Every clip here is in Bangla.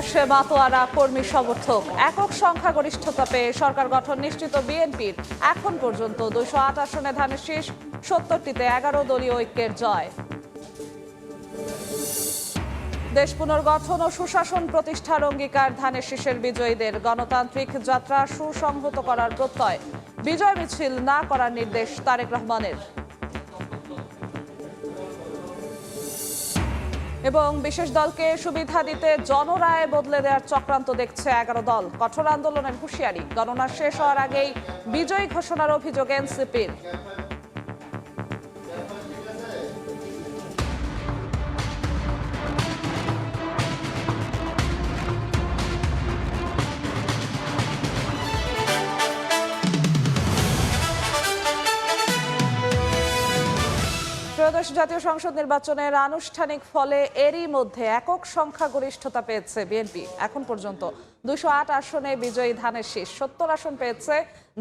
উল্লাসে মাতোয়ারা কর্মী সমর্থক। একক সংখ্যাগরিষ্ঠতা পেয়ে সরকার গঠন নিশ্চিত বিএনপির। এখন পর্যন্ত 208 আসনে ধানের শীষ, 70টিতে 11 দলীয় ঐক্যের জয়। দেশ পুনর্গঠন ও সুশাসন প্রতিষ্ঠার অঙ্গীকার ধানের শীষের বিজয়ীদের। গণতান্ত্রিক যাত্রা সুসংহত করার প্রত্যয়। বিজয় মিছিল না করার নির্দেশ তারেক রহমানের। এবং বিশেষ দলকে সুবিধা দিতে জনরায় বদলে দেওয়ার চক্রান্ত দেখছে 11 দল। কঠোর আন্দোলনের হুঁশিয়ারি। গণনা শেষ হওয়ার আগেই বিজয়ী ঘোষণার অভিযোগ এনসিপির। ত্রয়োদশ জাতীয় সংসদ নির্বাচনের আনুষ্ঠানিক ফলে এরই মধ্যে একক সংখ্যাগরিষ্ঠতা পেয়েছে বিএনপি। এখন পর্যন্ত 208 আসনে বিজয়ী ধানের শীষ, 70 আসন পেয়েছে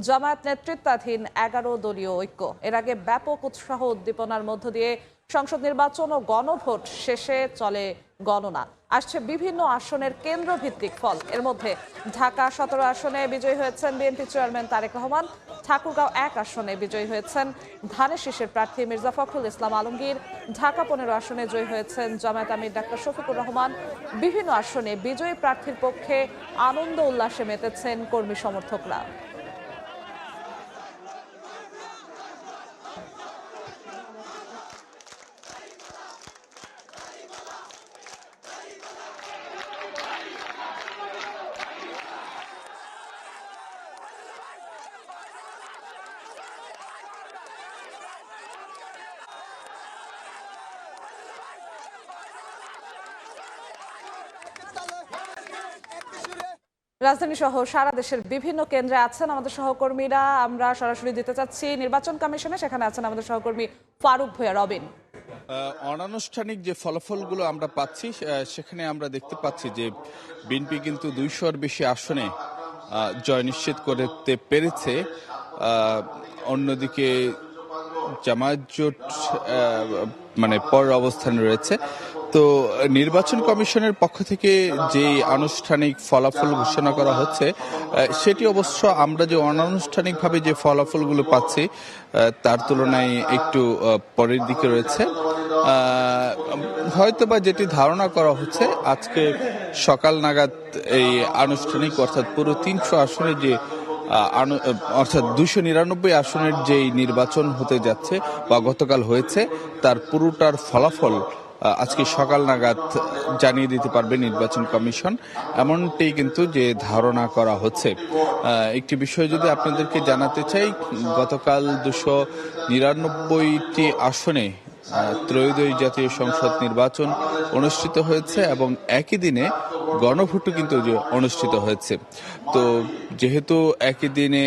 জামায়াত নেতৃত্বাধীন 11 দলীয় ঐক্য। এর আগে ব্যাপক উৎসাহ উদ্দীপনার মধ্য দিয়ে সংসদ নির্বাচন ও গণভোট শেষে চলে গণনা। আসছে বিভিন্ন আসনের কেন্দ্রভিত্তিক ফল। এর মধ্যে ঢাকা 17 আসনে বিজয়ী হয়েছেন বিএনপি চেয়ারম্যান তারেক রহমান। ঠাকুরগাঁও 1 আসনে বিজয়ী হয়েছেন ধানের শীষের প্রার্থী মির্জা ফখরুল ইসলাম আলমগীর। ঢাকা 15 আসনে জয়ী হয়েছেন জামায়াত আমির ডাক্তার শফিকুর রহমান। বিভিন্ন আসনে বিজয়ী প্রার্থীর পক্ষে আনন্দ উল্লাসে মেতেছেন কর্মী সমর্থকরা। রাজধানী সহ সারা দেশের বিভিন্ন কেন্দ্রে আছেন আমাদের সহকর্মীরা। আমরা সরাসরি দিতে চাচ্ছি নির্বাচন কমিশনে। সেখানে আছেন আমাদের সহকর্মী ফারুক ভূঁইয়া রবিন। অনানুষ্ঠানিক যে ফলাফলগুলো আমরা পাচ্ছি সেখানে আমরা দেখতে পাচ্ছি যে বিএনপি কিন্তু 200-এর বেশি আসনে জয় নিশ্চিত করতে পেরেছে। অন্যদিকে জামায়াত জোট পরের অবস্থানে রয়েছে। তো নির্বাচন কমিশনের পক্ষ থেকে যে আনুষ্ঠানিক ফলাফল ঘোষণা করা হচ্ছে সেটি অবশ্য আমরা যে অনানুষ্ঠানিকভাবে যে ফলাফলগুলো পাচ্ছি তার তুলনায় একটু পরের দিকে রয়েছে। হয়তোবা যেটি ধারণা করা হচ্ছে আজকে সকাল নাগাদ এই আনুষ্ঠানিক অর্থাৎ পুরো 300 আসনে যে অর্থাৎ 299 আসনের যেই নির্বাচন হতে যাচ্ছে বা গতকাল হয়েছে তার পুরোটার ফলাফল আজকে সকাল নাগাদ জানিয়ে দিতে পারবে নির্বাচন কমিশন, এমনটি কিন্তু যে ধারণা করা হচ্ছে। একটি বিষয় যদি আপনাদেরকে জানাতে চাই, গতকাল 299টি আসনে ত্রয়োদশ জাতীয় সংসদ নির্বাচন অনুষ্ঠিত হয়েছে এবং একই দিনে গণভোটও কিন্তু অনুষ্ঠিত হয়েছে। তো যেহেতু একই দিনে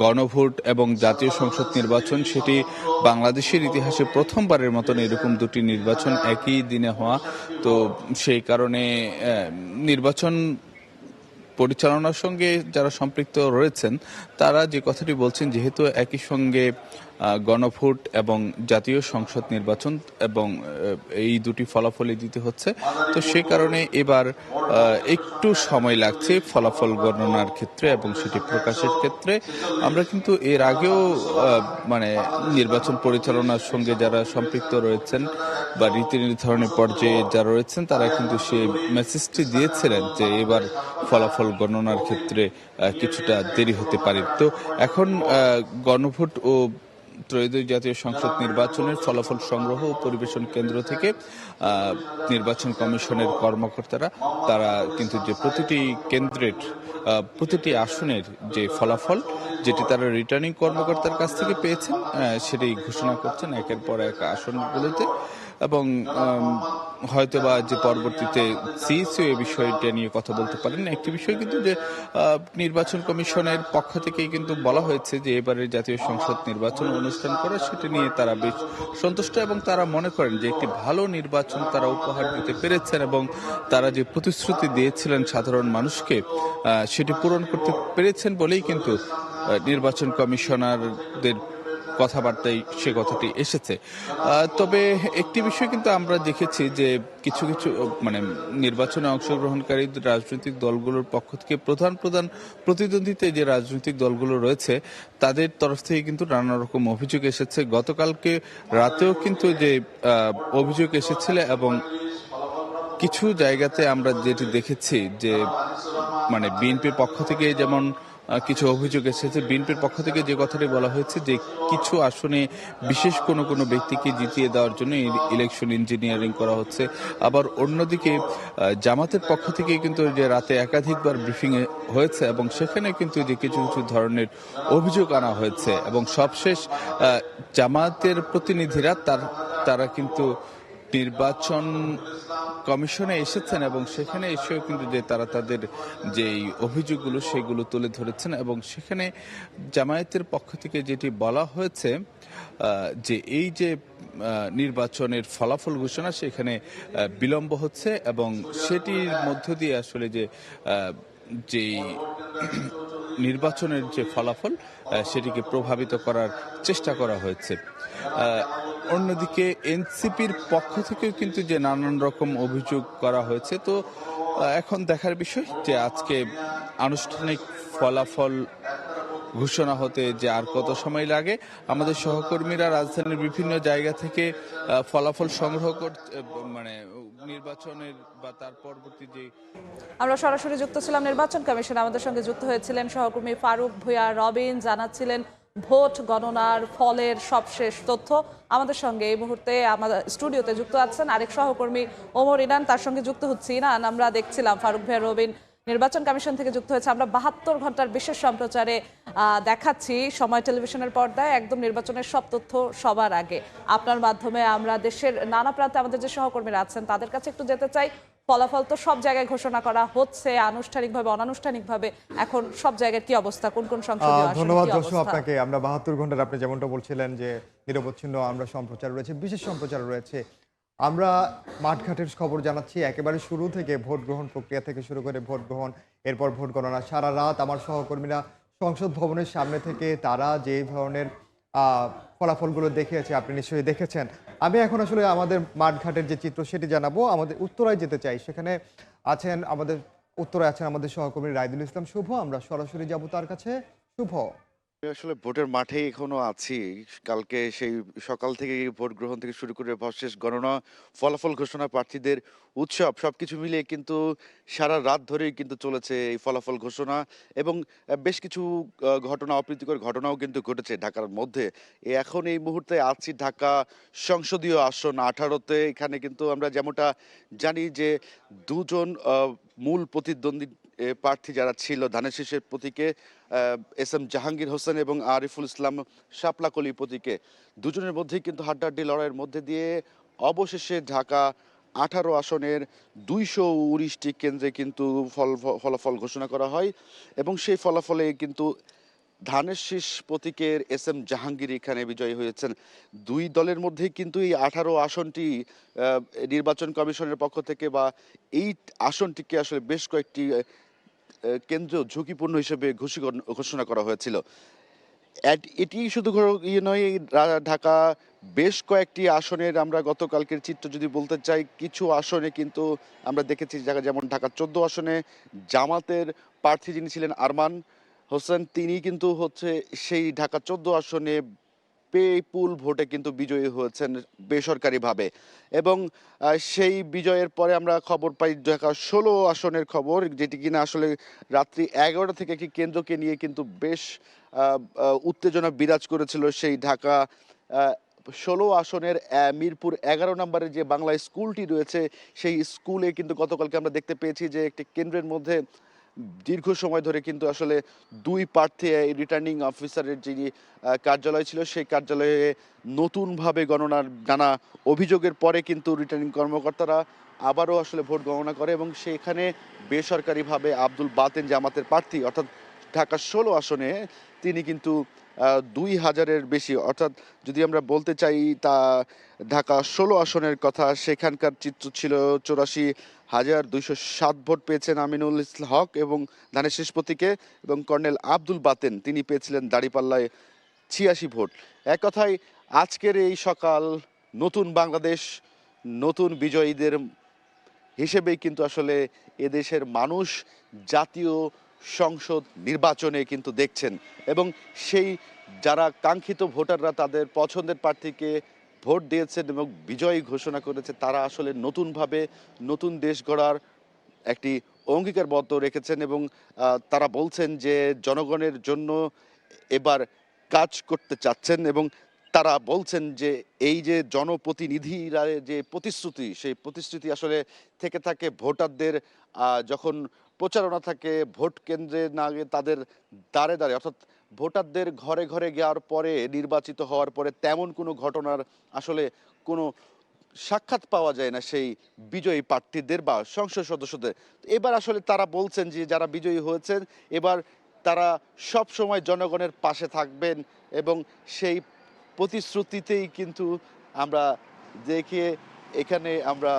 গণভোট এবং জাতীয় সংসদ নির্বাচন, সেটি বাংলাদেশের ইতিহাসে প্রথমবারের মতন এরকম দুটি নির্বাচন একই দিনে হওয়া। তো সেই কারণে নির্বাচন পরিচালনার সঙ্গে যারা সম্পৃক্ত রয়েছেন তারা যে কথাটি বলছেন, যেহেতু একই সঙ্গে গণভোট এবং জাতীয় সংসদ নির্বাচন এবং এই দুটি ফলাফলই দিতে হচ্ছে, তো সে কারণে এবার একটু সময় লাগছে ফলাফল গণনার ক্ষেত্রে এবং সেটি প্রকাশের ক্ষেত্রে। আমরা কিন্তু এর আগেও নির্বাচন পরিচালনার সঙ্গে যারা সম্পৃক্ত রয়েছেন বা নীতি নির্ধারণের পর্যায়ে যারা রয়েছেন তারা কিন্তু সেই মেসেজটি দিয়েছিলেন যে এবার ফলাফল গণনার ক্ষেত্রে কিছুটা দেরি হতে পারে। তো এখন গণভোট ও ত্রয়োদশ জাতীয় সংসদ নির্বাচনের ফলাফল সংগ্রহ ও পরিবেশন কেন্দ্র থেকে নির্বাচন কমিশনের কর্মকর্তারা তারা কিন্তু যে প্রতিটি কেন্দ্রের প্রতিটি আসনের যে ফলাফল যেটি তারা রিটার্নিং কর্মকর্তার কাছ থেকে পেয়েছেন সেটি ঘোষণা করছেন একের পর এক আসনগুলোতে। এবং হয়তোবা যে পরবর্তীতে সিইসিও এই বিষয়টা নিয়ে কথা বলতে পারেন। একটি বিষয় কিন্তু যে নির্বাচন কমিশনের পক্ষ থেকেই কিন্তু বলা হয়েছে যে এবারের জাতীয় সংসদ নির্বাচন অনুষ্ঠান করা সেটি নিয়ে তারা বেশ সন্তুষ্ট এবং তারা মনে করেন যে একটি ভালো নির্বাচন তারা উপহার দিতে পেরেছেন এবং তারা যে প্রতিশ্রুতি দিয়েছিলেন সাধারণ মানুষকে সেটি পূরণ করতে পেরেছেন বলেই কিন্তু নির্বাচন কমিশনারদের কথাবার্তায় সে কথাটি এসেছে। তবে একটি বিষয় কিন্তু আমরা দেখেছি যে কিছু কিছু মানে নির্বাচনে অংশগ্রহণকারী রাজনৈতিক দলগুলোর পক্ষ থেকে প্রধান প্রধান প্রতিদ্বন্দ্বিতায় যে রাজনৈতিক দলগুলো রয়েছে তাদের তরফ থেকে কিন্তু নানা রকম অভিযোগ এসেছে। গতকালকে রাতেও কিন্তু যে অভিযোগ এসেছিল এবং কিছু জায়গাতে আমরা যেটি দেখেছি যে মানে বিএনপির পক্ষ থেকে যেমন কিছু অভিযোগ এসেছে, বিএনপির পক্ষ থেকে যে কথাটি বলা হয়েছে যে কিছু আসনে বিশেষ কোনো ব্যক্তিকে জিতিয়ে দেওয়ার জন্য ইলেকশন ইঞ্জিনিয়ারিং করা হচ্ছে। আবার অন্যদিকে জামাতের পক্ষ থেকে কিন্তু যে রাতে একাধিকবার ব্রিফিং হয়েছে এবং সেখানে কিন্তু যে কিছু কিছু ধরনের অভিযোগ আনা হয়েছে এবং সবশেষ জামাতের প্রতিনিধিরা তারা কিন্তু নির্বাচন কমিশনে এসেছেন এবং সেখানে এসেও কিন্তু যে তারা তাদের যে অভিযোগগুলো সেগুলো তুলে ধরেছেন এবং সেখানে জামায়াতের পক্ষ থেকে যেটি বলা হয়েছে যে এই যে নির্বাচনের ফলাফল ঘোষণা সেখানে বিলম্ব হচ্ছে এবং সেটির মধ্য দিয়ে আসলে যে যেই নির্বাচনের যে ফলাফল সেটিকে প্রভাবিত করার চেষ্টা করা হয়েছে। অন্যদিকে এনসিপির পক্ষ থেকেও কিন্তু যে নানান রকম অভিযোগ করা হয়েছে। তো এখন দেখার বিষয় যে আজকে আনুষ্ঠানিক ফলাফল ঘোষণা হতে যে আর কত সময় লাগে। আমাদের সহকর্মীরা রাজধানীর বিভিন্ন জায়গা থেকে ফলাফল সংগ্রহ করতে মানে নির্বাচনের বা তার পরবর্তী যে আমরা সরাসরি যুক্ত ছিলাম নির্বাচন কমিশন, আমাদের সঙ্গে যুক্ত হয়েছিলেন সহকর্মী ফারুক ভূঁইয়া রবিন, জানাচ্ছিলেন ভোট গণনার ফলের সবশেষ তথ্য। আমাদের সঙ্গে এই মুহূর্তে আমাদের স্টুডিওতে যুক্ত আছেন আরেক সহকর্মী ওমর ইনান, তার সঙ্গে যুক্ত হচ্ছি ইনান। আমরা দেখছিলাম ফারুক ভূঁইয়া রবিন নির্বাচন কমিশন থেকে যুক্ত হয়েছে। আমরা 72 ঘন্টার বিশেষ সম্প্রচারে দেখাচ্ছি সময় টেলিভিশনের পর্দায় একদম নির্বাচনের সব তথ্য সবার আগে। আপনার মাধ্যমে আমরা দেশের নানা প্রান্তে আমাদের যে সহকর্মীরা আছেন তাদের কাছে একটু যেতে চাই। ফলাফল তো সব জায়গায় ঘোষণা করা হচ্ছে আনুষ্ঠানিকভাবে অনানুষ্ঠানিকভাবে, এখন সব জায়গার কি অবস্থা, কোন কোন সংসদীয় আসনে ধন্যবাদ কি যশো অবস্থা? আপনাকে। আমরা 72 ঘন্টার আপনি যেমনটা বলছিলেন যে নিরবচ্ছিন্ন আমরা সম্প্রচার রয়েছে, বিশেষ সম্প্রচার রয়েছে। আমরা মাঠঘাটের খবর জানাচ্ছি একেবারে শুরু থেকে, ভোট গ্রহণ প্রক্রিয়া থেকে শুরু করে ভোট গ্রহণ, এরপর ভোট গণনা। সারা রাত আমার সহকর্মীরা সংসদ ভবনের সামনে থেকে তারা যে ধরনের ফলাফলগুলো দেখিয়েছে আপনি নিশ্চয়ই দেখেছেন। আমি এখন আসলে আমাদের মাঠঘাটের যে চিত্র সেটি জানাবো। আমাদের উত্তরায় যেতে চাই, সেখানে আছেন আমাদের উত্তরায় আছেন আমাদের সহকর্মী রাইদুল ইসলাম শুভ। আমরা সরাসরি যাব তার কাছে। শুভ। আমি আসলে ভোটের মাঠেই এখনো আছি। কালকে সেই সকাল থেকে ভোট গ্রহণ থেকে শুরু করে শেষ গণনা, ফলাফল ঘোষণা, প্রার্থীদের উৎসব সবকিছু মিলিয়ে কিন্তু সারা রাত ধরেই কিন্তু চলেছে এই ফলাফল ঘোষণা এবং বেশ কিছু ঘটনা, অপ্রীতিকর ঘটনাও কিন্তু ঘটেছে ঢাকার মধ্যে। এখন এই মুহূর্তে আছি ঢাকা সংসদীয় আসন 18-তে। এখানে কিন্তু আমরা যেমনটা জানি যে দুজন মূল প্রতিদ্বন্দ্বী প্রার্থী যারা ছিল ধানের শীষের প্রতীকে এস এম জাহাঙ্গীর হোসেন এবং আরিফুল ইসলাম শাপলাকলি প্রতীকে, দুজনের মধ্যেই কিন্তু হাড্ডাহাড্ডি লড়াইয়ের মধ্যে দিয়ে অবশেষে ঢাকা 18 আসনের 219টি কেন্দ্রে কিন্তু ফলাফল ঘোষণা করা হয় এবং সেই ফলাফলে কিন্তু ধানের শীষ প্রতীকের এস এম জাহাঙ্গীর এখানে বিজয়ী হয়েছেন। দুই দলের মধ্যেই কিন্তু এই 18 আসনটি নির্বাচন কমিশনের পক্ষ থেকে বা এই আসনটিকে আসলে বেশ কয়েকটি কেন্দ্র ঝুঁকিপূর্ণ হিসেবে ঘোষণা করা হয়েছিল। এটি শুধু ইয়ে নয়, এই ঢাকা বেশ কয়েকটি আসনের আমরা গতকালকের চিত্র যদি বলতে চাই, কিছু আসনে কিন্তু আমরা দেখেছি যেমন ঢাকা 14 আসনে জামাতের প্রার্থী যিনি ছিলেন আরমান হোসেন, তিনি কিন্তু সেই ঢাকা 14 আসনে পেপুল ভোটে কিন্তু বিজয়ী হয়েছেন বেসরকারিভাবে এবং সেই বিজয়ের পরে আমরা খবর পাই ঢাকা 16 আসনের খবর, যেটি কিনা আসলে রাত্রি 11টা থেকে একটি কেন্দ্রকে নিয়ে কিন্তু বেশ উত্তেজনা বিরাজ করেছিল। সেই ঢাকা 16 আসনের মিরপুর 11 নম্বরের যে বাংলা স্কুলটি রয়েছে সেই স্কুলে কিন্তু গতকালকে আমরা দেখতে পেয়েছি যে একটি কেন্দ্রের মধ্যে দীর্ঘ সময় ধরে কিন্তু আসলে দুই প্রার্থী, রিটার্নিং অফিসারের যিনি কার্যালয় ছিল সেই কার্যালয়ে নতুনভাবে গণনার নানা অভিযোগের পরে কিন্তু রিটার্নিং কর্মকর্তারা আবারও আসলে ভোট গণনা করে এবং সেখানে বেসরকারিভাবে আব্দুল বাতেন জামাতের প্রার্থী অর্থাৎ ঢাকা 16 আসনে তিনি কিন্তু 2000-এর বেশি, অর্থাৎ যদি আমরা বলতে চাই তা ঢাকা 16 আসনের কথা, সেখানকার চিত্র ছিল 84,207 ভোট পেয়েছেন আমিনুল হক এবং ধানের শীষ প্রতীকে এবং কর্নেল আব্দুল বাতেন তিনি পেয়েছিলেন দাঁড়িপাল্লায় 86 ভোট। এক কথায় আজকের এই সকাল নতুন বাংলাদেশ, নতুন বিজয়ীদের হিসেবেই কিন্তু আসলে এদেশের মানুষ জাতীয় সংসদ নির্বাচনে কিন্তু দেখছেন, এবং সেই যারা কাঙ্ক্ষিত ভোটাররা তাদের পছন্দের প্রার্থীকে ভোট দিয়েছেন এবং বিজয়ী ঘোষণা করেছে, তারা আসলে নতুনভাবে নতুন দেশ গড়ার একটি অঙ্গীকারবদ্ধ রেখেছেন, এবং তারা বলছেন যে জনগণের জন্য এবার কাজ করতে চাচ্ছেন, এবং তারা বলছেন যে এই যে জনপ্রতিনিধিরা যে প্রতিশ্রুতি, সেই প্রতিশ্রুতি আসলে থেকে থাকে ভোটারদের যখন প্রচারণা থাকে ভোট কেন্দ্রে না গিয়ে তাদের দ্বারে দ্বারে, অর্থাৎ ভোটারদের ঘরে ঘরে যাওয়ার পরে, নির্বাচিত হওয়ার পরে তেমন কোনো ঘটনার আসলে কোনো সাক্ষাৎ পাওয়া যায় না সেই বিজয়ী প্রার্থীদের বা সংসদ সদস্যদের। এবার আসলে তারা বলছেন যে যারা বিজয়ী হয়েছেন এবার তারা সব সময় জনগণের পাশে থাকবেন, এবং সেই প্রতিশ্রুতিতেই কিন্তু আমরা দেখে এখানে আমরা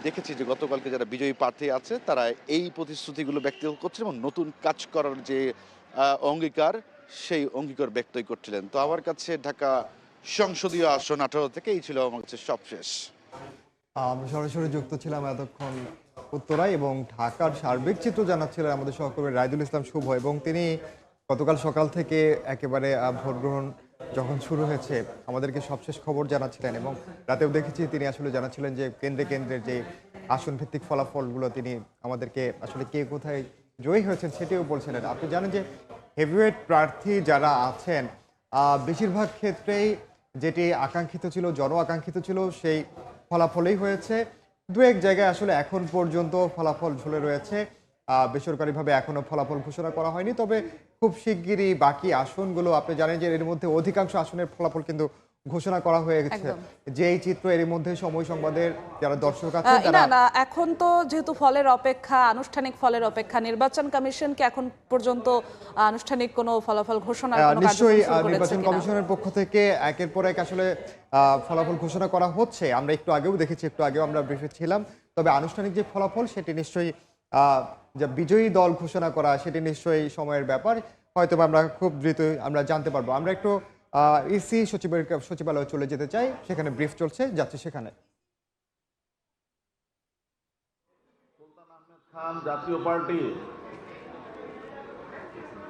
দেখেছি যে গতকালকে যারা বিজয়ী প্রার্থী আছে তারা এই প্রতিশ্রুতিগুলো ব্যক্ত করছেন এবং নতুন কাজ করার যে অঙ্গীকার, সেই অঙ্গীকার ব্যক্তই করছিলেন। তো আমার কাছে ঢাকা সংসদীয় আসন 18 থেকে এই ছিল আমার কাছে সবশেষ। আমরা সরাসরি যুক্ত ছিলাম এতক্ষণ উত্তরায়, এবং ঢাকার সার্বিক চিত্র জানাচ্ছিলেন আমাদের সহকর্মী রাইদুল ইসলাম শুভ, এবং তিনি গতকাল সকাল থেকে একেবারে ভোট গ্রহণ যখন শুরু হয়েছে আমাদেরকে সবশেষ খবর জানাচ্ছিলেন, এবং রাতেও দেখেছি তিনি আসলে জানাচ্ছিলেন যে কেন্দ্রে কেন্দ্রে যে আসন ভিত্তিক ফলাফলগুলো তিনি আমাদেরকে আসলে কে কোথায় জয়ী হয়েছেন সেটিও বলছিলেন। আপনি জানেন যে হেভিওয়েট প্রার্থী যারা আছেন বেশিরভাগ ক্ষেত্রেই যেটি আকাঙ্ক্ষিত ছিল, জন আকাঙ্ক্ষিত ছিল, সেই ফলাফলেই হয়েছে। দু এক জায়গায় আসলে এখন পর্যন্ত ফলাফল ঝুলে রয়েছে, বেসরকারিভাবে এখনো ফলাফল ঘোষণা করা হয়নি, তবে খুব শিগগিরই বাকি আসনগুলো, আপনি জানেন যে এর মধ্যে অধিকাংশ আসনের ফলাফল কিন্তু ঘোষণা করা হয়ে গেছে। যে এই চিত্র এর মধ্যে সময় সংবাদের যারা দর্শক আছেন তারা না, এখন তো যেহেতু ফলের অপেক্ষা, আনুষ্ঠানিক ফলের অপেক্ষা, নির্বাচন কমিশনকে এখন পর্যন্ত আনুষ্ঠানিক কোনো ফলাফল ঘোষণার কোনো নিশ্চয়ই কার্যক্রম শুরু করেছে নির্বাচন কিনা? কমিশনের পক্ষ থেকে একের পর এক আসলে ফলাফল ঘোষণা করা হচ্ছে। আমরা একটু আগেও দেখেছি, একটু আগেও আমরা ব্রিফে ছিলাম, তবে আনুষ্ঠানিক যে ফলাফল সেটি নিশ্চয়ই যে বিজয়ী দল ঘোষণা করা সেটি নিশ্চয়ই সময়ের ব্যাপার, হয়তো আমরা খুব দ্রুতই আমরা জানতে পারবো। আমরা একটু ইসি সচিবালয়ে চলে যেতে চাই, সেখানে ব্রিফ চলছে, যাচ্ছি সেখানে। খান জাতীয় পার্টি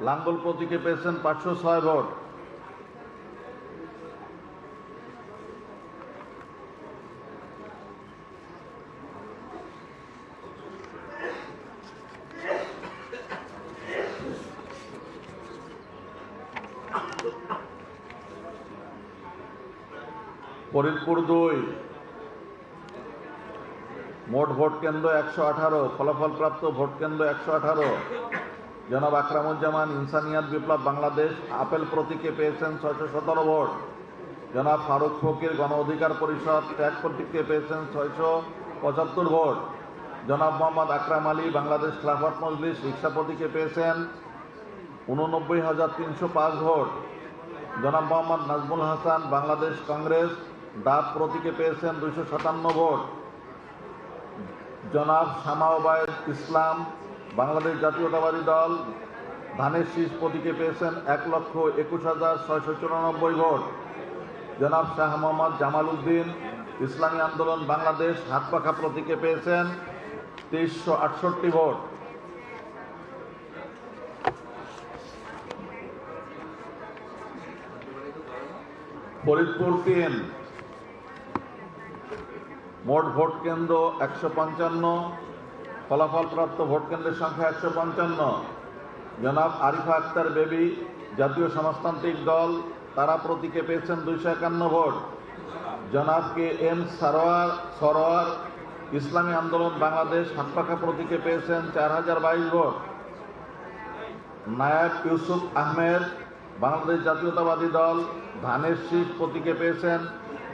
লাঙ্গল প্রতীকে পেয়েছেন 506 ভোট। ফরিদপুর 2 মোট ভোট কেন্দ্র 118, ফলাফল প্রাপ্ত ভোট কেন্দ্র 118। জনাব আকরামুজ্জামান ইনসানিয়াত বিপ্লব বাংলাদেশ আপেল প্রতীকে পেয়েছেন 617 ভোট। জনাব ফারুক ফকির গণ অধিকার পরিষদ ত্যাগ প্রতীকে পেয়েছেন 675 ভোট। জনাব মোহাম্মদ আকরাম আলী বাংলাদেশ খেলাফত মজলিস রিক্সা প্রতীকে পেয়েছেন 89,305 ভোট। জনাব মোহাম্মদ নাজমুল হাসান বাংলাদেশ কংগ্রেস ডাব প্রতীকে পেয়েছেন 257 ভোট। জনাব শামা ওবায়দ ইসলাম বাংলাদেশ জাতীয়তাবাদী দল ধানের শীষ প্রতীকে পেয়েছেন 1,21,694 ভোট। জনাব শাহ মোহাম্মদ জামাল উদ্দিন ইসলামী আন্দোলন বাংলাদেশ হাতপাখা প্রতীকে পেয়েছেন 2368 ভোট। ফরিদপুর 3 মোট ভোট কেন্দ্র 155, ফলাফল প্রাপ্ত ভোট কেন্দ্রের সংখ্যা 155। জনাব আরিফা আক্তার বেবি জাতীয় সমাজতান্ত্রিক দল তারা প্রতীকে পেয়েছেন 251 ভোট। জনাব কে এম সরোয়ার ইসলামী আন্দোলন বাংলাদেশ হাতপাখা প্রতীকে পেয়েছেন 4022 ভোট। নায়াব ইউসুফ আহমেদ বাংলাদেশ জাতীয়তাবাদী দল ধানের শীষ প্রতীকে পেয়েছেন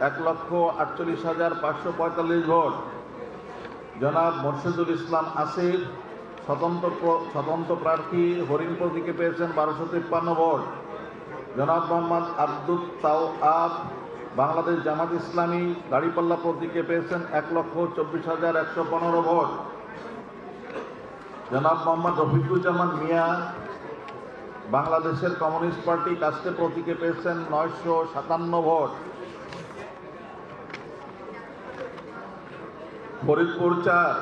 1,48,545 ভোট। জনাব মোর্শেদুল ইসলাম আসিফ স্বতন্ত্র প্রার্থী হরিণ প্রতীকে পেয়েছেন 1253 ভোট। জনাব মোহাম্মদ আব্দুল তাওয়াব বাংলাদেশ জামাত ইসলামী দাড়িপাল্লা প্রতীকে পেয়েছেন 1,24,115 ভোট। জনাব মোহাম্মদ রফিকুজ্জামান মিয়া বাংলাদেশের কমিউনিস্ট পার্টি কাস্টে প্রতীকে পেয়েছেন 957 ভোট। ফরিদপুর 4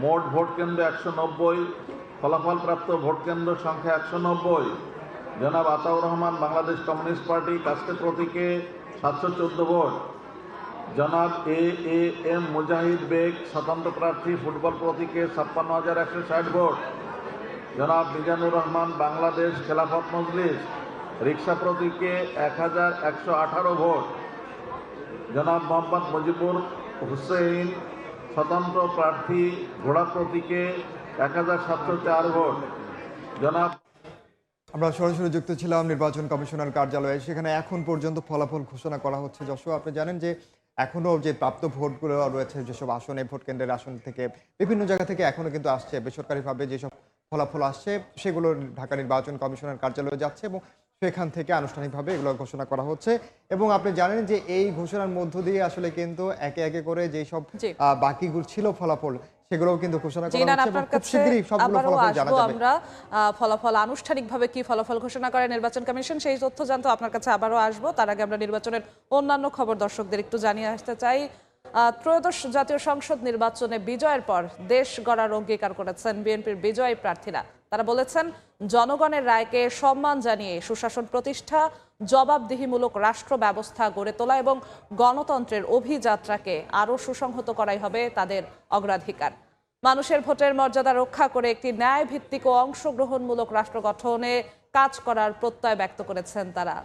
মোট ভোট কেন্দ্র 190, ফলাফল প্রাপ্ত ভোট কেন্দ্র সংখ্যা 190। জনাব আতাউর রহমান বাংলাদেশ কমিউনিস্ট পার্টি কাস্টে প্রতীকে 714 ভোট। জনাব এম মুজাহিদ বেগ স্বতন্ত্র প্রার্থী ফুটবল প্রতীকে 56,160 ভোট। জনাব মিজানুর রহমান বাংলাদেশ খেলাফত মজলিস রিক্সা প্রতীকে 1,118 ভোট। জনাব মোহাম্মদ মুজিবুর হুসেইন স্বতন্ত্র প্রার্থী ঘোড়া প্রতীকে 1,704 ভোট। জনাব আমরা সরাসরি যুক্ত ছিলাম নির্বাচন কমিশনার কার্যালয়ে, সেখানে এখন পর্যন্ত ফলাফল ঘোষণা করা হচ্ছে। যশোর, আপনি জানেন যে এখনো যে প্রাপ্ত ভোটগুলো রয়েছে যেসব আসনে, ভোট কেন্দ্রের আসন থেকে বিভিন্ন জায়গা থেকে এখনো কিন্তু আসছে, বেসরকারিভাবে যেসব ফলাফল আসছে সেগুলো ঢাকা নির্বাচন কমিশনার কার্যালয়ে যাচ্ছে এবং সেখান থেকে আনুষ্ঠানিকভাবে এগুলো ঘোষণা করা হচ্ছে। এবং আপনি জানেন যে এই ঘোষণার মধ্য দিয়ে আসলে কিন্তু একে একে করে যেসব বাকিগুলো ছিল ফলাফল সেগুলোও কিন্তু ঘোষণা করা হচ্ছে এবং খুব শীঘ্রই সবগুলো ফলাফল জানা যাবে। আমরা ফলাফল আনুষ্ঠানিকভাবে কি ফলাফল ঘোষণা করে নির্বাচন কমিশন সেই তথ্য জানতে আপনার কাছে আবারও আসবো। তার আগে আমরা নির্বাচনের অন্যান্য খবর দর্শকদের একটু জানিয়ে আসতে চাই। ত্রয়োদশ জাতীয় সংসদ নির্বাচনে বিজয়ের পর দেশ গড়ার অঙ্গীকার করেছেন বিএনপির বিজয়ী প্রার্থীরা। তারা বলেছেন, জনগণের রায়কে সম্মান জানিয়ে সুশাসন প্রতিষ্ঠা, জবাবদিহিমূলক রাষ্ট্র ব্যবস্থা গড়ে তোলা এবং গণতন্ত্রের অভিযাত্রাকে আরও সুসংহত করাই হবে তাদের অগ্রাধিকার। মানুষের ভোটের মর্যাদা রক্ষা করে একটি ন্যায় ভিত্তিক ও অংশগ্রহণমূলক রাষ্ট্র গঠনে কাজ করার প্রত্যয় ব্যক্ত করেছেন তারা।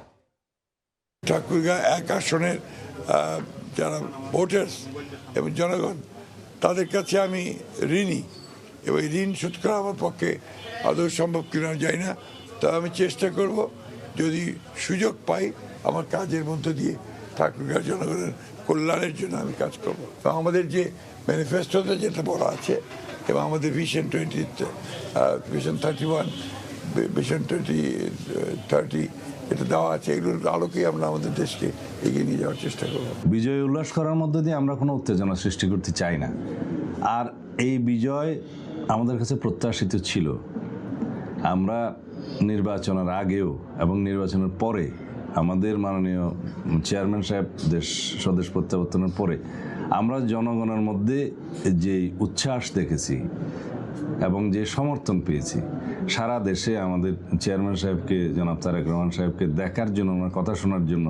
ঠাকুরগাঁ 1 আসনের যারা ভোটার্স এবং জনগণ, তাদের কাছে আমি ঋণী এবং ঋণ শোধ করা আমার পক্ষে আদৌ সম্ভব কিনা যায় না। তা আমি চেষ্টা করব, যদি সুযোগ পাই আমার কাজের মধ্য দিয়ে ঠাকুরগাঁ জনগণের কল্যাণের জন্য আমি কাজ করব। আমাদের যে ম্যানিফেস্টোতে যেটা বলা আছে এবং আমাদের ভিশন 31, ভিশন 2030 এটা দেওয়া আছে, এগুলোর আলোকেই আমরা আমাদের দেশকে এগিয়ে নিয়ে যাওয়ার চেষ্টা করব। বিজয় উল্লাস করার মধ্য দিয়ে আমরা কোনো উত্তেজনা সৃষ্টি করতে চাই না। আর এই বিজয় আমাদের কাছে প্রত্যাশিত ছিল। আমরা নির্বাচনের আগেও এবং নির্বাচনের পরে আমাদের মাননীয় চেয়ারম্যান সাহেব স্বদেশ প্রত্যাবর্তনের পরে আমরা জনগণের মধ্যে যে উচ্ছ্বাস দেখেছি এবং যে সমর্থন পেয়েছি, সারা দেশে আমাদের চেয়ারম্যান সাহেবকে, জনাব তারেক রহমান সাহেবকে দেখার জন্য, ওনার কথা শোনার জন্য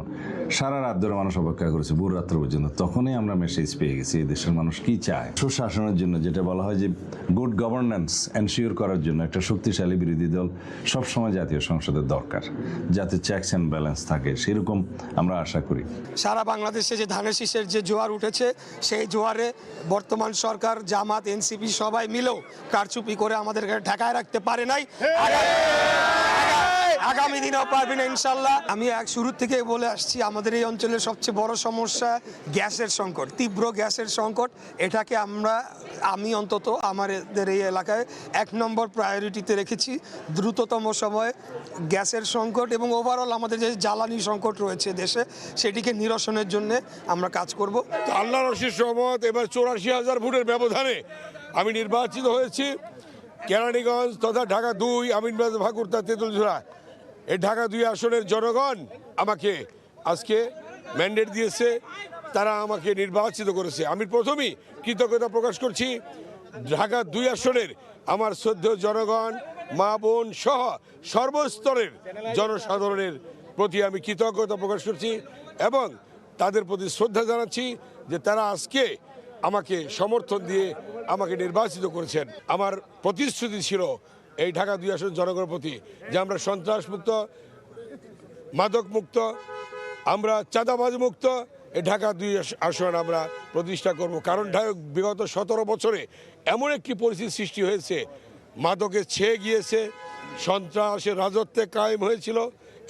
সারা রাত ধরে মানুষ অপেক্ষা করেছে, ভোর রাত্র পর্যন্ত। তখনই আমরা মেসেজ পেয়ে গেছি এই দেশের মানুষ কি চায়। সুশাসনের জন্য, যেটা বলা হয় যে গুড গভর্নেন্স এনশিওর করার জন্য একটা শক্তিশালী বিরোধী দল সবসময় জাতীয় সংসদের দরকার, যাতে চেকস অ্যান্ড ব্যালেন্স থাকে, সেরকম আমরা আশা করি। সারা বাংলাদেশে যে ধানের শীষের যে জোয়ার উঠেছে, সেই জোয়ারে বর্তমান সরকার, জামাত, এনসিপি সবাই মিলেও কারচুপি করে আমাদেরকে ঠেকায় রাখতে পারে নাই। আগামী দিনেও পারবে না ইনশাল্লাহ। আমি শুরু থেকে বলে আসছি, আমাদের এই অঞ্চলের সবচেয়ে বড় সমস্যা গ্যাসের সংকট, তীব্র গ্যাসের সংকট। এটাকে আমি অন্তত আমাদের এই এলাকায় 1 নম্বর প্রায়োরিটিতে রেখেছি। দ্রুততম সময়ে গ্যাসের সংকট এবং ওভারঅল আমাদের যে জ্বালানি সংকট রয়েছে দেশে, সেটিকে নিরসনের জন্য আমরা কাজ করব। আল্লাহর অশেষ রহমত, এবার 84,000 ভোটের ব্যবধানে আমি নির্বাচিত হয়েছি। কেরানীগঞ্জ তথা ঢাকা 2, আমিনবাজার, ভাকুরতা, তেঁতুলঝোড়া, এই ঢাকা 2 আসনের জনগণ আমাকে আজকে ম্যান্ডেট দিয়েছে, তারা আমাকে নির্বাচিত করেছে। আমি প্রথমেই কৃতজ্ঞতা প্রকাশ করছি ঢাকা 2 আসনের আমার শ্রদ্ধেয় জনগণ, মা বোন সহ সর্বস্তরের জনসাধারণের প্রতি আমি কৃতজ্ঞতা প্রকাশ করছি এবং তাদের প্রতি শ্রদ্ধা জানাচ্ছি যে তারা আজকে আমাকে সমর্থন দিয়ে আমাকে নির্বাচিত করেছেন। আমার প্রতিশ্রুতি ছিল এই ঢাকা 2 আসন জনগণের প্রতি যে আমরা সন্ত্রাস মুক্ত, মাদক মুক্ত, আমরা চাঁদাবাজ মুক্ত এই ঢাকা 2 আসন আমরা প্রতিষ্ঠা করব। কারণ বিগত 17 বছরে এমন একটি পরিস্থিতি সৃষ্টি হয়েছে, মাদকে ছেয়ে গিয়েছে, সন্ত্রাসের রাজত্বে কায়েম হয়েছিল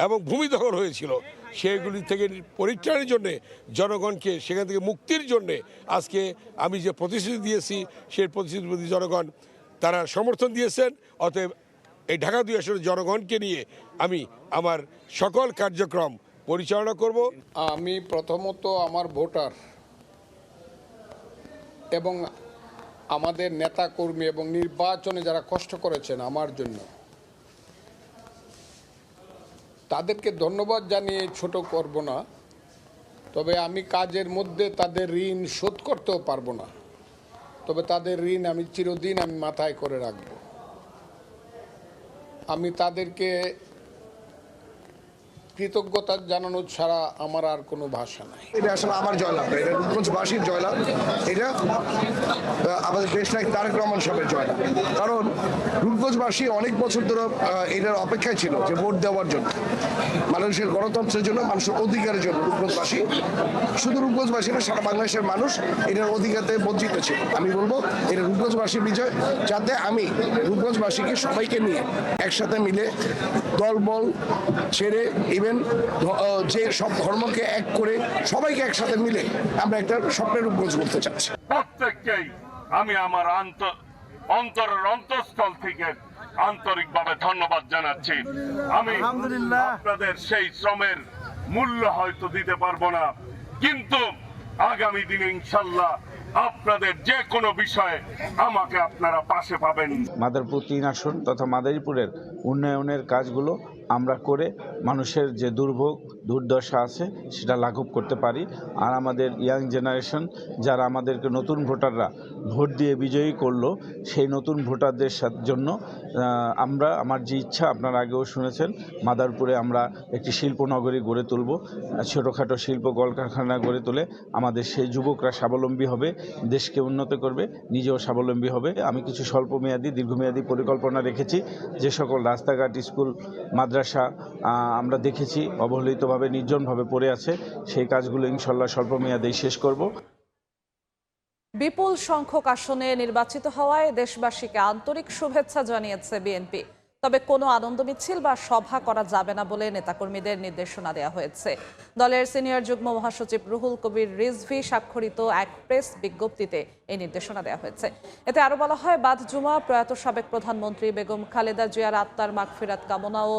এবং ভূমি দখল হয়েছিল। সেগুলি থেকে পরিত্রাণের জন্যে, জনগণকে সেখান থেকে মুক্তির জন্যে আজকে আমি যে প্রতিশ্রুতি দিয়েছি, সেই প্রতিশ্রুতির প্রতি জনগণ তারা সমর্থন দিয়েছেন। অতএব এই ঢাকা 2 আসনের জনগণকে নিয়ে আমি আমার সকল কার্যক্রম পরিচালনা করব। আমি প্রথমত আমার ভোটার এবং আমাদের নেতা কর্মী এবং নির্বাচনে যারা কষ্ট করেছেন আমার জন্য, তাদেরকে ধন্যবাদ জানিয়ে ছোট করব না, তবে আমি কাজের মধ্যে তাদের ঋণ শোধ করতেও পারবো না, তবে তাদের ঋণ আমি চিরদিন মাথায় করে রাখব। আমি তাদেরকে কৃতজ্ঞতা জানানো ছাড়া আমার আর কোনো ভাষা নাই। এটা আসলে আমার জয়লাভ, এটা রূপগঞ্জবাসীর জয়লাভ, এটা আমাদের দেশনায়ক তারেক রহমান সাহেবের জয়লাভ। কারণ রূপগঞ্জবাসী অনেক বছর ধরে এটার অপেক্ষায় ছিল যে ভোট দেওয়ার জন্য, মানুষের গণতন্ত্রের জন্য, মানুষের অধিকারের জন্য। রূপগঞ্জবাসী, শুধু রূপগঞ্জবাসী না, সারা বাংলাদেশের মানুষ এটার অধিকারতে বঞ্চিত ছিল। আমি বলবো এটা রূপগঞ্জবাসীর বিজয়, যাতে আমি রূপগঞ্জবাসীকে সবাইকে নিয়ে একসাথে মিলে দলবল ছেড়ে ইভেন যে সব ধর্মকে এক করে সবাইকে একসাথে মিলে আমরা একটা স্বপ্নের রূপগঞ্জ করতে চাচ্ছি। প্রত্যেককেই আমি আমার অন্তরের অন্তঃস্থল থেকে আন্তরিকভাবে ধন্যবাদ জানাচ্ছি। আমি আপনাদের সেই শ্রমের মূল্য হয়তো দিতে পারবো না, কিন্তু আগামী দিনে ইনশাল্লাহ আপনাদের যে কোনো বিষয়ে আমাকে আপনারা পাশে পাবেন। মাদারীপুর ৩ আসন তথা মাদারীপুরের উন্নয়নের কাজগুলো আমরা করে মানুষের যে দুর্ভোগ দুর্দশা আছে সেটা লাঘব করতে পারি। আর আমাদের ইয়াং জেনারেশন যারা আমাদেরকে নতুন ভোটাররা ভোট দিয়ে বিজয়ী করলো, সেই নতুন ভোটারদের জন্য আমার যে ইচ্ছা আপনারা আগেও শুনেছেন, মাদারীপুরে আমরা একটি শিল্পনগরী গড়ে তুলব, ছোটোখাটো শিল্প কলকারখানা গড়ে তুলে আমাদের সেই যুবকরা স্বাবলম্বী হবে, দেশকে উন্নত করবে, নিজেও স্বাবলম্বী হবে। আমি কিছু স্বল্পমেয়াদী দীর্ঘমেয়াদী পরিকল্পনা রেখেছি। যে সকল রাস্তাঘাট, স্কুল, মাদ্রাসা আমরা দেখেছি অবহেলিতভাবে নির্জনভাবে পড়ে আছে, সেই কাজগুলো ইনশাল্লাহ স্বল্পমেয়াদেই শেষ করব। বিপুল সংখ্যক আসনে নির্বাচিত হওয়ায় দেশবাসীকে আন্তরিক শুভেচ্ছা জানিয়েছে বিএনপি। তবে কোনো আনন্দ মিছিল বা সভা করা যাবে না বলে নেতাকর্মীদের নির্দেশনা দেওয়া হয়েছে। দলের সিনিয়র যুগ্ম মহাসচিব রুহুল কবির রিজভী স্বাক্ষরিত এক প্রেস বিজ্ঞপ্তিতে এই নির্দেশনা দেওয়া হয়েছে। এতে আরো বলা হয়, বাদ জুমা প্রয়াত সাবেক প্রধানমন্ত্রী বেগম খালেদা জিয়ার আত্মার মাগফিরাত কামনা ও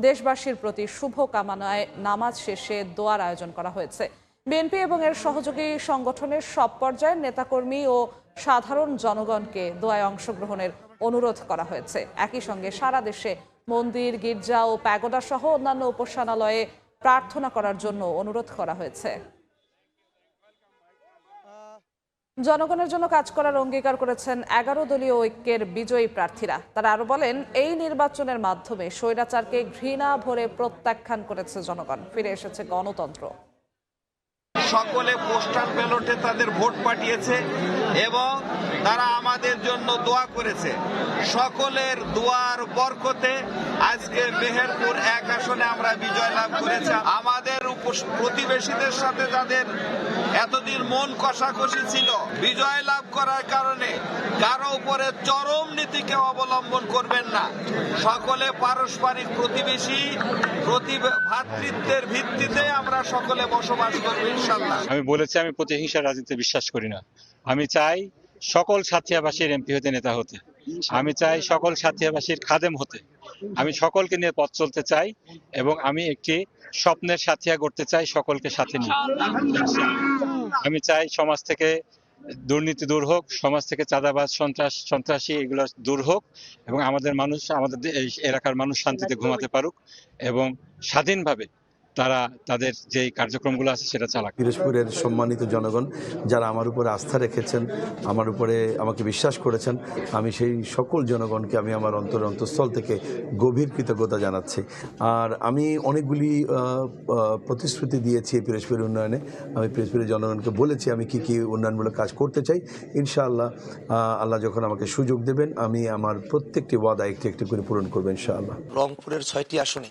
দেশবাসীর প্রতি শুভ কামনায় নামাজ শেষে দোয়ার আয়োজন করা হয়েছে। বিএনপি এবং এর সহযোগী সংগঠনের সব পর্যায়ের নেতাকর্মী ও সাধারণ জনগণকে দোয়ায় অংশগ্রহণের অনুরোধ করা হয়েছে। একই সঙ্গে সারা দেশে মন্দির, গির্জা ও প্যাগোডা সহ অন্যান্য উপাসনালয়ে প্রার্থনা করার জন্য অনুরোধ করা হয়েছে। জনগণের জন্য কাজ করার অঙ্গীকার করেছেন 11 দলীয় ঐক্যের বিজয়ী প্রার্থীরা। তারা আরো বলেন, এই নির্বাচনের মাধ্যমে স্বৈরাচারকে ঘৃণা ভরে প্রত্যাখ্যান করেছে জনগণ, ফিরে এসেছে গণতন্ত্র। সকলে পোস্টাল ব্যালটে তাদের ভোট পাঠিয়েছে এবং তারা আমাদের জন্য দোয়া করেছে। সকলের দোয়ার বরকতে আজকে মেহেরপুর 1 আসনে আমরা বিজয় লাভ করেছি। আমাদের প্রতিবেশীদের সাথে যাদের এতদিন মন কষাকষি ছিল, বিজয় লাভ করার কারণে কারো উপরে চরম নীতিকে অবলম্বন করবেন না। সকলে পারস্পরিক প্রতিবেশী ভ্রাতৃত্বের ভিত্তিতে আমরা সকলে বসবাস করব ইনশাআল্লাহ। আমি বলেছি, আমি প্রতিহিংসার রাজনীতিতে বিশ্বাস করি না। আমি চাই সকল সাথিয়াবাসীর এমপি হতে, নেতা হতে। আমি চাই সকল সাথিয়াবাসীর খাদেম হতে। আমি সকলকে নিয়ে পথ চলতে চাই এবং আমি একটি স্বপ্নের সাথিয়া করতে চাই সকলকে সাথে নিয়ে। আমি চাই সমাজ থেকে দুর্নীতি দূর হোক, সমাজ থেকে চাঁদাবাজ, সন্ত্রাসী এগুলো দূর হোক এবং আমাদের মানুষ, আমাদের এলাকার মানুষ শান্তিতে ঘুমাতে পারুক এবং স্বাধীনভাবে তারা তাদের যে কার্যক্রমগুলো আছে সেটা চালাক। পিরোজপুরের সম্মানিত জনগণ যারা আমার উপরে আস্থা রেখেছেন, আমার উপরে আমাকে বিশ্বাস করেছেন, আমি সেই সকল জনগণকে আমি আমার অন্তঃস্থল থেকে গভীর কৃতজ্ঞতা জানাচ্ছি। আর আমি অনেকগুলি প্রতিশ্রুতি দিয়েছি পিরোজপুরের উন্নয়নে। আমি পিরোজপুরের জনগণকে বলেছি আমি কি কি উন্নয়নমূলক কাজ করতে চাই। ইনশাআল্লাহ আল্লাহ যখন আমাকে সুযোগ দেবেন, আমি আমার প্রত্যেকটি ওয়াদা একটি একটি করে পূরণ করবো ইনশাআল্লাহ। রংপুরের 6টি আসনে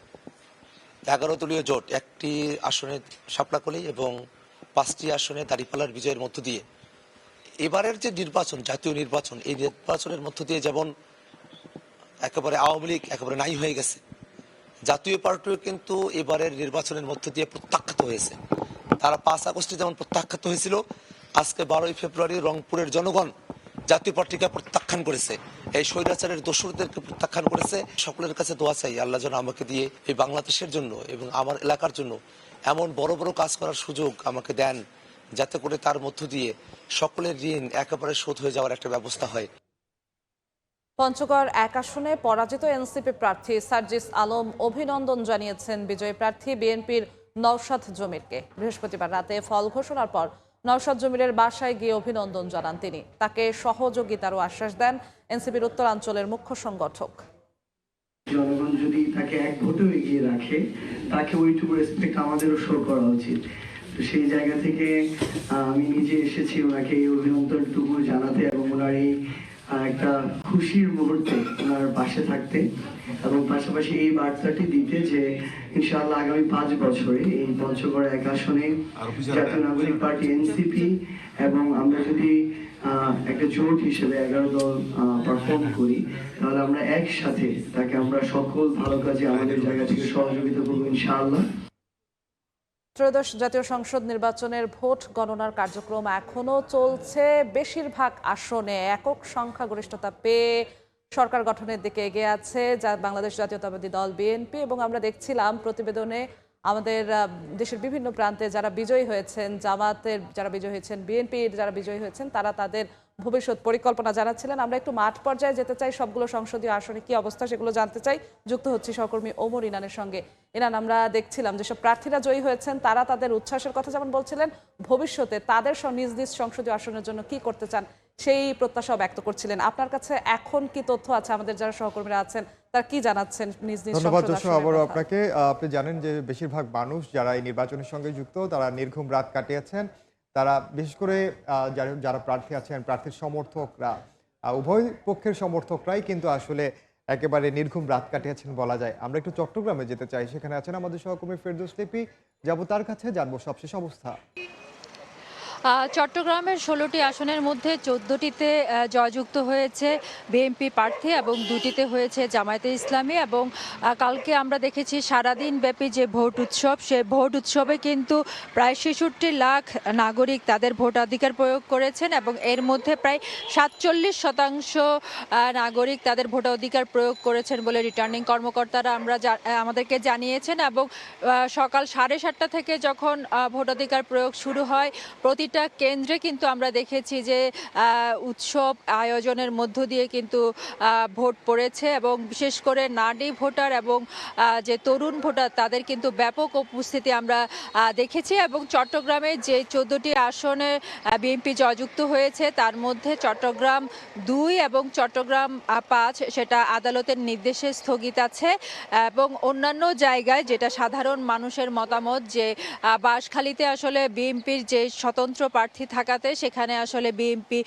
11 দলীয় জোট, 1টি আসনে শাপলাকলি এবং 5টি আসনে দাঁড়িপাল্লার বিজয়ের মধ্য দিয়ে এবারের যে নির্বাচন, জাতীয় নির্বাচন, এই নির্বাচনের মধ্য দিয়ে যেমন একেবারে আওয়ামী লীগ একেবারে নাই হয়ে গেছে, জাতীয় পার্টিও কিন্তু এবারের নির্বাচনের মধ্য দিয়ে প্রত্যাখ্যাত হয়েছে। তারা 5 আগস্টে যেমন প্রত্যাখ্যাত হয়েছিল, আজকে 12ই ফেব্রুয়ারি রংপুরের জনগণ জাতীয় পার্টিকে প্রত্যাখ্যান করেছে, এই স্বৈরাচারের দোসরদেরকে প্রত্যাখ্যান করেছে। সকলের কাছে দোয়া চাই আল্লাহ যেন আমাকে দিয়ে এই বাংলাদেশের জন্য এবং আমার এলাকার জন্য এমন বড় বড় কাজ করার সুযোগ আমাকে দেন, যাতে করে তার মধ্য দিয়ে সকলের ঋণ একেবারে শোধ হয়ে যাওয়ার একটা ব্যবস্থা হয়। পঞ্চগড় 1 আসনে পরাজিত এনসিপি প্রার্থী সার্জিস আলম অভিনন্দন জানিয়েছেন বিজয়ী প্রার্থী বিএনপির নওশাদ জমিরকে। বৃহস্পতিবার রাতে ফল ঘোষণার পর নওশাদ জমিরের বাসায় গিয়ে অভিনন্দন জানান তিনি। তাকে সহযোগিতারও আশ্বাস দেন এনসিপির উত্তরাঞ্চলের মুখ্য সংগঠক। জনগণ যদি তাকে এক ভোটেও এগিয়ে রাখে, তাকে ওইটুকু রেসপেক্ট আমাদেরও শো করা উচিত। তো সেই জায়গা থেকে আমি নিজে এসেছি ওনাকে এই অভিনন্দনটুকু জানাতে এবং ওনার এই একটা খুশির মুহূর্তে ওনার পাশে থাকতে এবং পাশাপাশি এই বার্তাটি দিতে যে ইনশাআল্লাহ আগামী 5 বছরে এই পঞ্চগড় 1 আসনে জাতীয় নাগরিক পার্টি এনসিপি এবং আমরা যদি একটা জোট হিসেবে 11 দল পারফর্ম করি, তাহলে আমরা একসাথে তাকে আমরা সকল ভালো কাজে আমাদের জায়গা থেকে সহযোগিতা করবো ইনশাআল্লাহ। ত্রয়োদশ জাতীয় সংসদ নির্বাচনের ভোট গণনার কার্যক্রম এখনো চলছে। বেশিরভাগ আসনে একক সংখ্যাগরিষ্ঠতা পেয়ে সরকার গঠনের দিকে এগিয়ে আছে যা বাংলাদেশ জাতীয়তাবাদী দল বিএনপি। এবং আমরা দেখছিলাম প্রতিবেদনে আমাদের দেশের বিভিন্ন প্রান্তে যারা বিজয়ী হয়েছেন, জামাতের যারা বিজয়ী হয়েছেন, বিএনপির যারা বিজয়ী হয়েছেন, তারা তাদের ভবিষ্যৎ পরিকল্পনা জানাচ্ছিলেন। আমরা একটু মাঠ পর্যায়ে যেতে চাই, সবগুলো সংসদীয় আসনে কি অবস্থা সেগুলো জানতে চাই। যুক্ত হচ্ছি সহকর্মী ওমর ইনানের সঙ্গে। ইনান, আমরা দেখছিলাম যেসব প্রার্থীরা জয়ী হয়েছেন তারা তাদের উচ্ছ্বাসের কথা যেমন বলছিলেন, ভবিষ্যতে তাদের নিজ নিজ সংসদীয় আসনের জন্য কি করতে চান সেই প্রত্যাশাও ব্যক্ত করছিলেন। আপনার কাছে এখন কি তথ্য আছে? আমাদের যারা সহকর্মীরা আছেন তারা কি জানাচ্ছেন নিজ নিজ? ধন্যবাদ দর্শক, আবারও আপনাকে। আপনি জানেন যে বেশিরভাগ মানুষ যারা এই নির্বাচনের সঙ্গে যুক্ত তারা নির্ঘুম রাত কাটিয়েছেন। তারা বিশেষ করে যারা প্রার্থী আছেন, প্রার্থীর সমর্থকরা, উভয় পক্ষের সমর্থকরাই কিন্তু আসলে একেবারে নির্ঘুম রাত কাটিয়েছেন বলা যায়। আমরা একটু চট্টগ্রামে যেতে চাই, সেখানে আছেন আমাদের সহকর্মী ফেরদৌস লিপি। যাবো তার কাছে, জানবো সবশেষ অবস্থা। চট্টগ্রামের 16টি আসনের মধ্যে 14টিতে জয়যুক্ত হয়েছে বিএনপি প্রার্থী এবং 2টিতে হয়েছে জামায়াতে ইসলামী। এবং কালকে আমরা দেখেছি সারাদিন ব্যাপী যে ভোট উৎসব, সেই ভোট উৎসবে কিন্তু প্রায় 66 লাখ নাগরিক তাদের ভোটাধিকার প্রয়োগ করেছেন এবং এর মধ্যে প্রায় 47% নাগরিক তাদের ভোটাধিকার প্রয়োগ করেছেন বলে রিটার্নিং কর্মকর্তারা আমাদেরকে জানিয়েছেন। এবং সকাল 7:30 থেকে যখন ভোটাধিকার প্রয়োগ শুরু হয়, প্রতিটা কেন্দ্রে কিন্তু আমরা দেখেছি যে উৎসব আয়োজনের মধ্য দিয়ে কিন্তু ভোট পড়েছে এবং বিশেষ করে নারী ভোটার এবং যে তরুণ ভোটার তাদের কিন্তু ব্যাপক উপস্থিতি আমরা দেখেছি। এবং চট্টগ্রামে যে 14টি আসনে বিএনপি জয়যুক্ত হয়েছে তার মধ্যে চট্টগ্রাম 2 এবং চট্টগ্রাম 5 সেটা আদালতের নির্দেশে স্থগিত আছে। এবং অন্যান্য জায়গায় যেটা সাধারণ মানুষের মতামত যে বাঁশখালীতে আসলে বিএনপির যে স্বতন্ত্র প্রার্থী থাকাতে সেখানে আসলে বিএনপি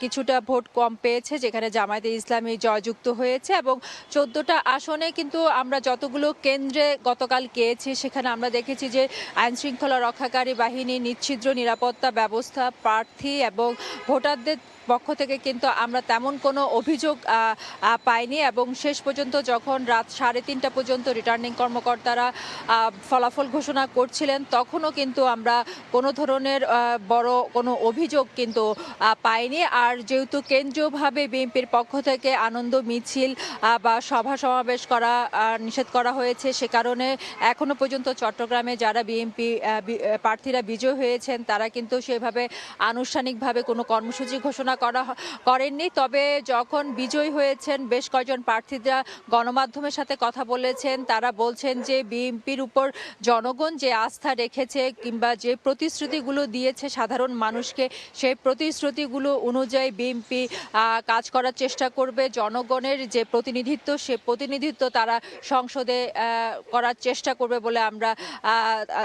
কিছুটা ভোট কম পেয়েছে, যেখানে জামায়াতে ইসলামী জয়যুক্ত হয়েছে। এবং 14টা আসনে কিন্তু আমরা যতগুলো কেন্দ্রে গতকাল গিয়েছি সেখানে আমরা দেখেছি যে আইনশৃঙ্খলা রক্ষাকারী বাহিনী, নিশ্ছিদ্র নিরাপত্তা ব্যবস্থা, প্রার্থী এবং ভোটারদের পক্ষ থেকে কিন্তু আমরা তেমন কোনো অভিযোগ পাইনি। এবং শেষ পর্যন্ত যখন রাত 3:30 পর্যন্ত রিটার্নিং কর্মকর্তারা ফলাফল ঘোষণা করছিলেন তখনও কিন্তু আমরা কোনো ধরনের বড় কোনো অভিযোগ কিন্তু পাইনি। আর যেহেতু কেন্দ্রীয়ভাবে বিএনপির পক্ষ থেকে আনন্দ মিছিল বা সভা সমাবেশ করা নিষেধ করা হয়েছে, সে কারণে এখনো পর্যন্ত চট্টগ্রামে যারা বিএনপি প্রার্থীরা বিজয় হয়েছেন তারা কিন্তু সেভাবে আনুষ্ঠানিকভাবে কোনো কর্মসূচি ঘোষণা করেননি। তবে যখন বিজয়ী হয়েছেন বেশ কয়েকজন প্রার্থীরা গণমাধ্যমের সাথে কথা বলেছেন, তারা বলছেন যে বিএনপির উপর জনগণ যে আস্থা রেখেছে কিংবা যে প্রতিশ্রুতিগুলো দিয়েছে সাধারণ মানুষকে, সেই প্রতিশ্রুতিগুলো অনুযায়ী বিএনপি কাজ করার চেষ্টা করবে। জনগণের যে প্রতিনিধিত্ব, সে প্রতিনিধিত্ব তারা সংসদে করার চেষ্টা করবে বলে আমরা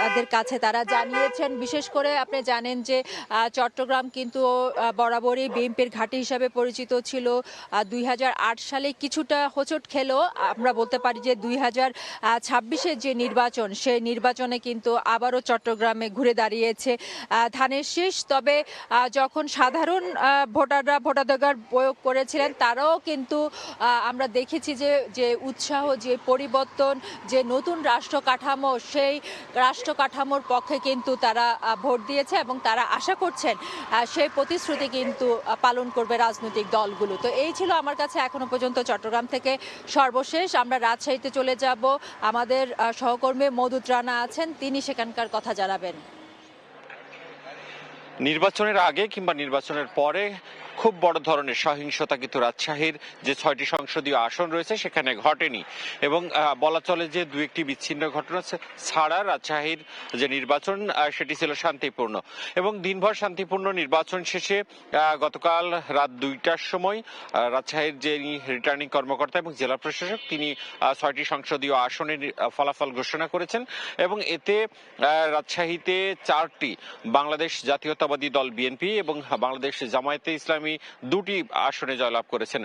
তাদের কাছে তারা জানিয়েছেন। বিশেষ করে আপনি জানেন যে চট্টগ্রাম কিন্তু বরাবরই বিএনপির ঘাঁটি হিসাবে পরিচিত ছিল। 2008 সালে কিছুটা হোঁচট খেলেও আমরা বলতে পারি যে 2026-এর যে নির্বাচন, সেই নির্বাচনে কিন্তু আবারও চট্টগ্রামে ঘুরে দাঁড়িয়েছে ধানের শীষ। তবে যখন সাধারণ ভোটাররা ভোটাধিকার প্রয়োগ করেছিলেন তারাও কিন্তু আমরা দেখেছি যে উৎসাহ, যে পরিবর্তন, যে নতুন রাষ্ট্র কাঠামো, সেই রাষ্ট্র কাঠামোর পক্ষে কিন্তু তারা ভোট দিয়েছে এবং তারা আশা করছেন সেই প্রতিশ্রুতি কিন্তু পালন করবে রাজনৈতিক দলগুলো। তো এই ছিল আমার কাছে এখনো পর্যন্ত চট্টগ্রাম থেকে সর্বশেষ। আমরা রাজশাহীতে চলে যাব, আমাদের সহকর্মী মধুত রানা আছেন, তিনি সেখানকার কথা জানাবেন। নির্বাচনের আগে কিংবা নির্বাচনের পরে খুব বড় ধরনের সহিংসতা কিন্তু রাজশাহীর যে 6টি সংসদীয় আসন রয়েছে সেখানে ঘটেনি, এবং বলা চলে যে দু একটি বিচ্ছিন্ন ঘটনা ছাড়া রাজশাহীর যে নির্বাচন সেটি ছিল শান্তিপূর্ণ, এবং দিনভর শান্তিপূর্ণ নির্বাচন শেষে গতকাল রাত 2টার সময় রাজশাহীর যে রিটার্নিং কর্মকর্তা এবং জেলা প্রশাসক তিনি 6টি সংসদীয় আসনের ফলাফল ঘোষণা করেছেন, এবং এতে রাজশাহীতে 4টি বাংলাদেশ জাতীয়তাবাদী দল বিএনপি এবং বাংলাদেশ জামায়াতে ইসলামী 2টি আসনে জয়লাভ করেছেন,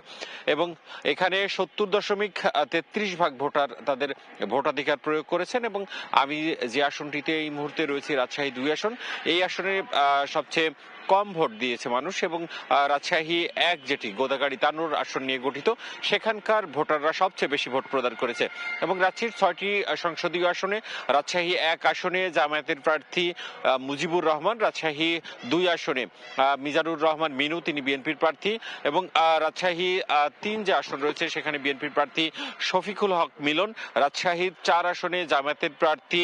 এবং এখানে 70.33% ভোটার তাদের ভোটাধিকার প্রয়োগ করেছেন। এবং আমি যে আসনটিতে এই মুহূর্তে রয়েছি, রাজশাহী 2 আসন, এই আসনে সবচেয়ে কম ভোট দিয়েছে মানুষ, এবং রাজশাহী 1 যেটি গোদাগাড়ি তানোর আসন নিয়ে গঠিত সেখানকার ভোটাররা সবচেয়ে বেশি ভোট প্রদান করেছে, এবং রাজশাহীর 6টি সংসদীয় আসনে রাজশাহী 1 আসনে জামায়াতের প্রার্থী মুজিবুর রহমান, রাজশাহী 2 আসনে মিজানুর রহমান মিনু তিনি বিএনপির প্রার্থী, এবং রাজশাহী 3 যে আসন রয়েছে সেখানে বিএনপির প্রার্থী শফিকুল হক মিলন, রাজশাহীর 4 আসনে জামায়াতের প্রার্থী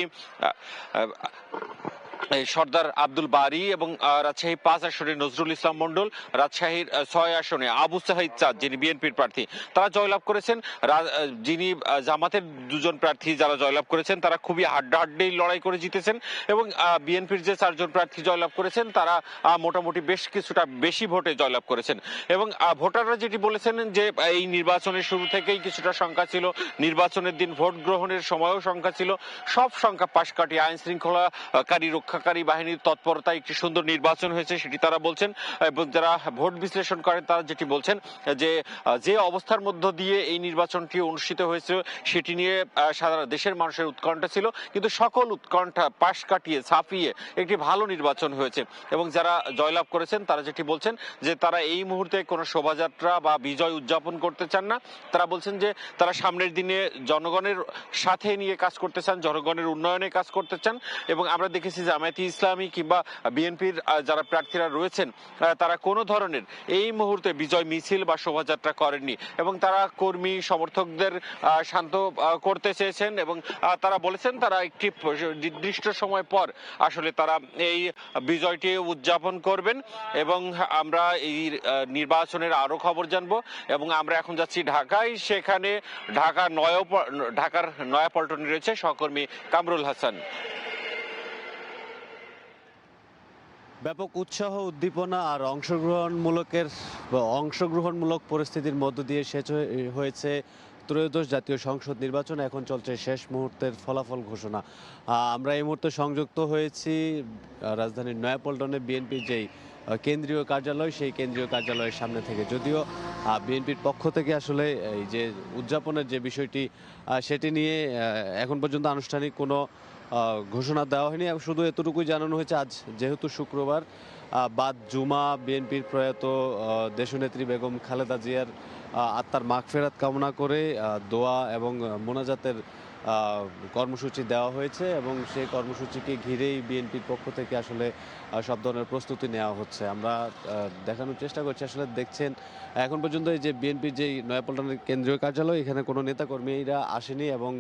সর্দার আব্দুল বারী, এবং রাজশাহী 5 আসনে নজরুল ইসলাম মন্ডল, রাজশাহীর 6 আসনে আবু সাহিদ চাঁদ যিনি বিএনপির প্রার্থী তারা জয়লাভ করেছেন। যিনি জামাতের 2 জন প্রার্থী যারা জয়লাভ করেছেন তারা খুবই হাড্ডাহাড্ডি লড়াই করে জিতেছেন, এবং বিএনপির যে 4 জন প্রার্থী জয়লাভ করেছেন তারা মোটামুটি বেশ কিছুটা বেশি ভোটে জয়লাভ করেছেন, এবং ভোটাররা যেটি বলেছেন যে এই নির্বাচনের শুরু থেকেই কিছুটা শঙ্কা ছিল, নির্বাচনের দিন ভোট গ্রহণের সময়ও শঙ্কা ছিল, সব শঙ্কা পাশ কাটিয়ে আইন শৃঙ্খলাকারী রক্ষাকারী বাহিনীর তৎপরতায় একটি সুন্দর নির্বাচন হয়েছে সেটি তারা বলছেন, এবং যারা ভোট বিশ্লেষণ করেন তারা যেটি বলছেন যে অবস্থার মধ্য দিয়ে এই নির্বাচনটি অনুষ্ঠিত হয়েছে সেটি নিয়ে সারা দেশের মানুষের উৎকণ্ঠা ছিল, কিন্তু সকল উৎকণ্ঠা পাশ কাটিয়ে ছাপিয়ে একটি ভালো নির্বাচন হয়েছে, এবং যারা জয়লাভ করেছেন তারা যেটি বলছেন যে তারা এই মুহূর্তে কোনো শোভাযাত্রা বা বিজয় উদযাপন করতে চান না, তারা বলছেন যে তারা সামনের দিনে জনগণের সাথে নিয়ে কাজ করতে চান, জনগণের উন্নয়নে কাজ করতে চান, এবং আমরা দেখেছি জামায়াতে ইসলামী কিংবা বিএনপির যারা প্রার্থীরা রয়েছেন তারা কোনো ধরনের এই মুহূর্তে বিজয় মিছিল বা শোভাযাত্রা করেননি, এবং তারা কর্মী সমর্থকদের শান্ত করতে চেয়েছেন, এবং তারা বলেছেন তারা একটি নির্দিষ্ট সময় পর আসলে তারা এই বিজয়টি উদযাপন করবেন, এবং আমরা এই নির্বাচনের আরো খবর জানবো, এবং আমরা এখন যাচ্ছি ঢাকায়, সেখানে ঢাকার নয়াপল্টনে রয়েছে সহকর্মী কামরুল হাসান। ব্যাপক উৎসাহ উদ্দীপনা আর অংশগ্রহণমূলক পরিস্থিতির মধ্য দিয়ে শেষ হয়েছে ত্রয়োদশ জাতীয় সংসদ নির্বাচন। এখন চলছে শেষ মুহূর্তের ফলাফল ঘোষণা। আমরা এই মুহূর্তে সংযুক্ত হয়েছি রাজধানীর নয়াপল্টনে বিএনপির যেই কেন্দ্রীয় কার্যালয়, সেই কেন্দ্রীয় কার্যালয়ের সামনে থেকে। যদিও বিএনপির পক্ষ থেকে আসলে এই যে উদযাপনের যে বিষয়টি সেটি নিয়ে এখন পর্যন্ত আনুষ্ঠানিক কোনো ঘোষণা দেওয়া হয়নি, শুধু এতটুকুই জানানো হয়েছে আজ যেহেতু শুক্রবার বাদ জুমা বিএনপির প্রয়াত দেশনেত্রী বেগম খালেদা জিয়ার আত্মার মাগফিরাত কামনা করে দোয়া এবং মোনাজাতের কর্মসূচি দেওয়া হয়েছে, এবং সেই কর্মসূচিকে ঘিরেই বিএনপির পক্ষ থেকে আসলে সব ধরনের প্রস্তুতি নেওয়া হচ্ছে। আমরা দেখানোর চেষ্টা করছি, আসলে দেখছেন এখন পর্যন্ত এই যে বিএনপির যেই নয়াপল্টনের কেন্দ্রীয় কার্যালয়, এখানে কোনো নেতাকর্মীরা আসেনি, এবং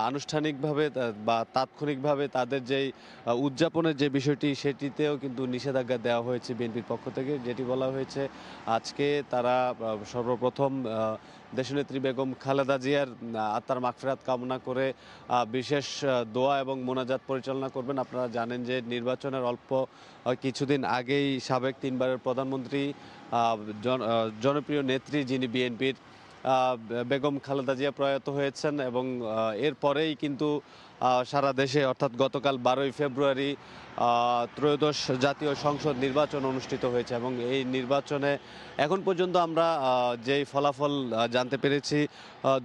আনুষ্ঠানিকভাবে বা তাৎক্ষণিকভাবে তাদের যেই উদযাপনের যে বিষয়টি সেটিতেও কিন্তু নিষেধাজ্ঞা দেওয়া হয়েছে বিএনপির পক্ষ থেকে। যেটি বলা হয়েছে আজকে তারা সর্বপ্রথম দেশনেত্রী বেগম খালেদা জিয়ার আত্মার মাগফিরাত কামনা করে বিশেষ দোয়া এবং মোনাজাত পরিচালনা করবেন। আপনারা জানেন যে নির্বাচনের অল্প কিছুদিন আগেই সাবেক 3 বারের প্রধানমন্ত্রী জনপ্রিয় নেত্রী যিনি বিএনপির বেগম খালেদা জিয়া প্রয়াত হয়েছেন, এবং এরপরেই কিন্তু সারা দেশে অর্থাৎ গতকাল 12ই ফেব্রুয়ারি ত্রয়োদশ জাতীয় সংসদ নির্বাচন অনুষ্ঠিত হয়েছে, এবং এই নির্বাচনে এখন পর্যন্ত আমরা যেই ফলাফল জানতে পেরেছি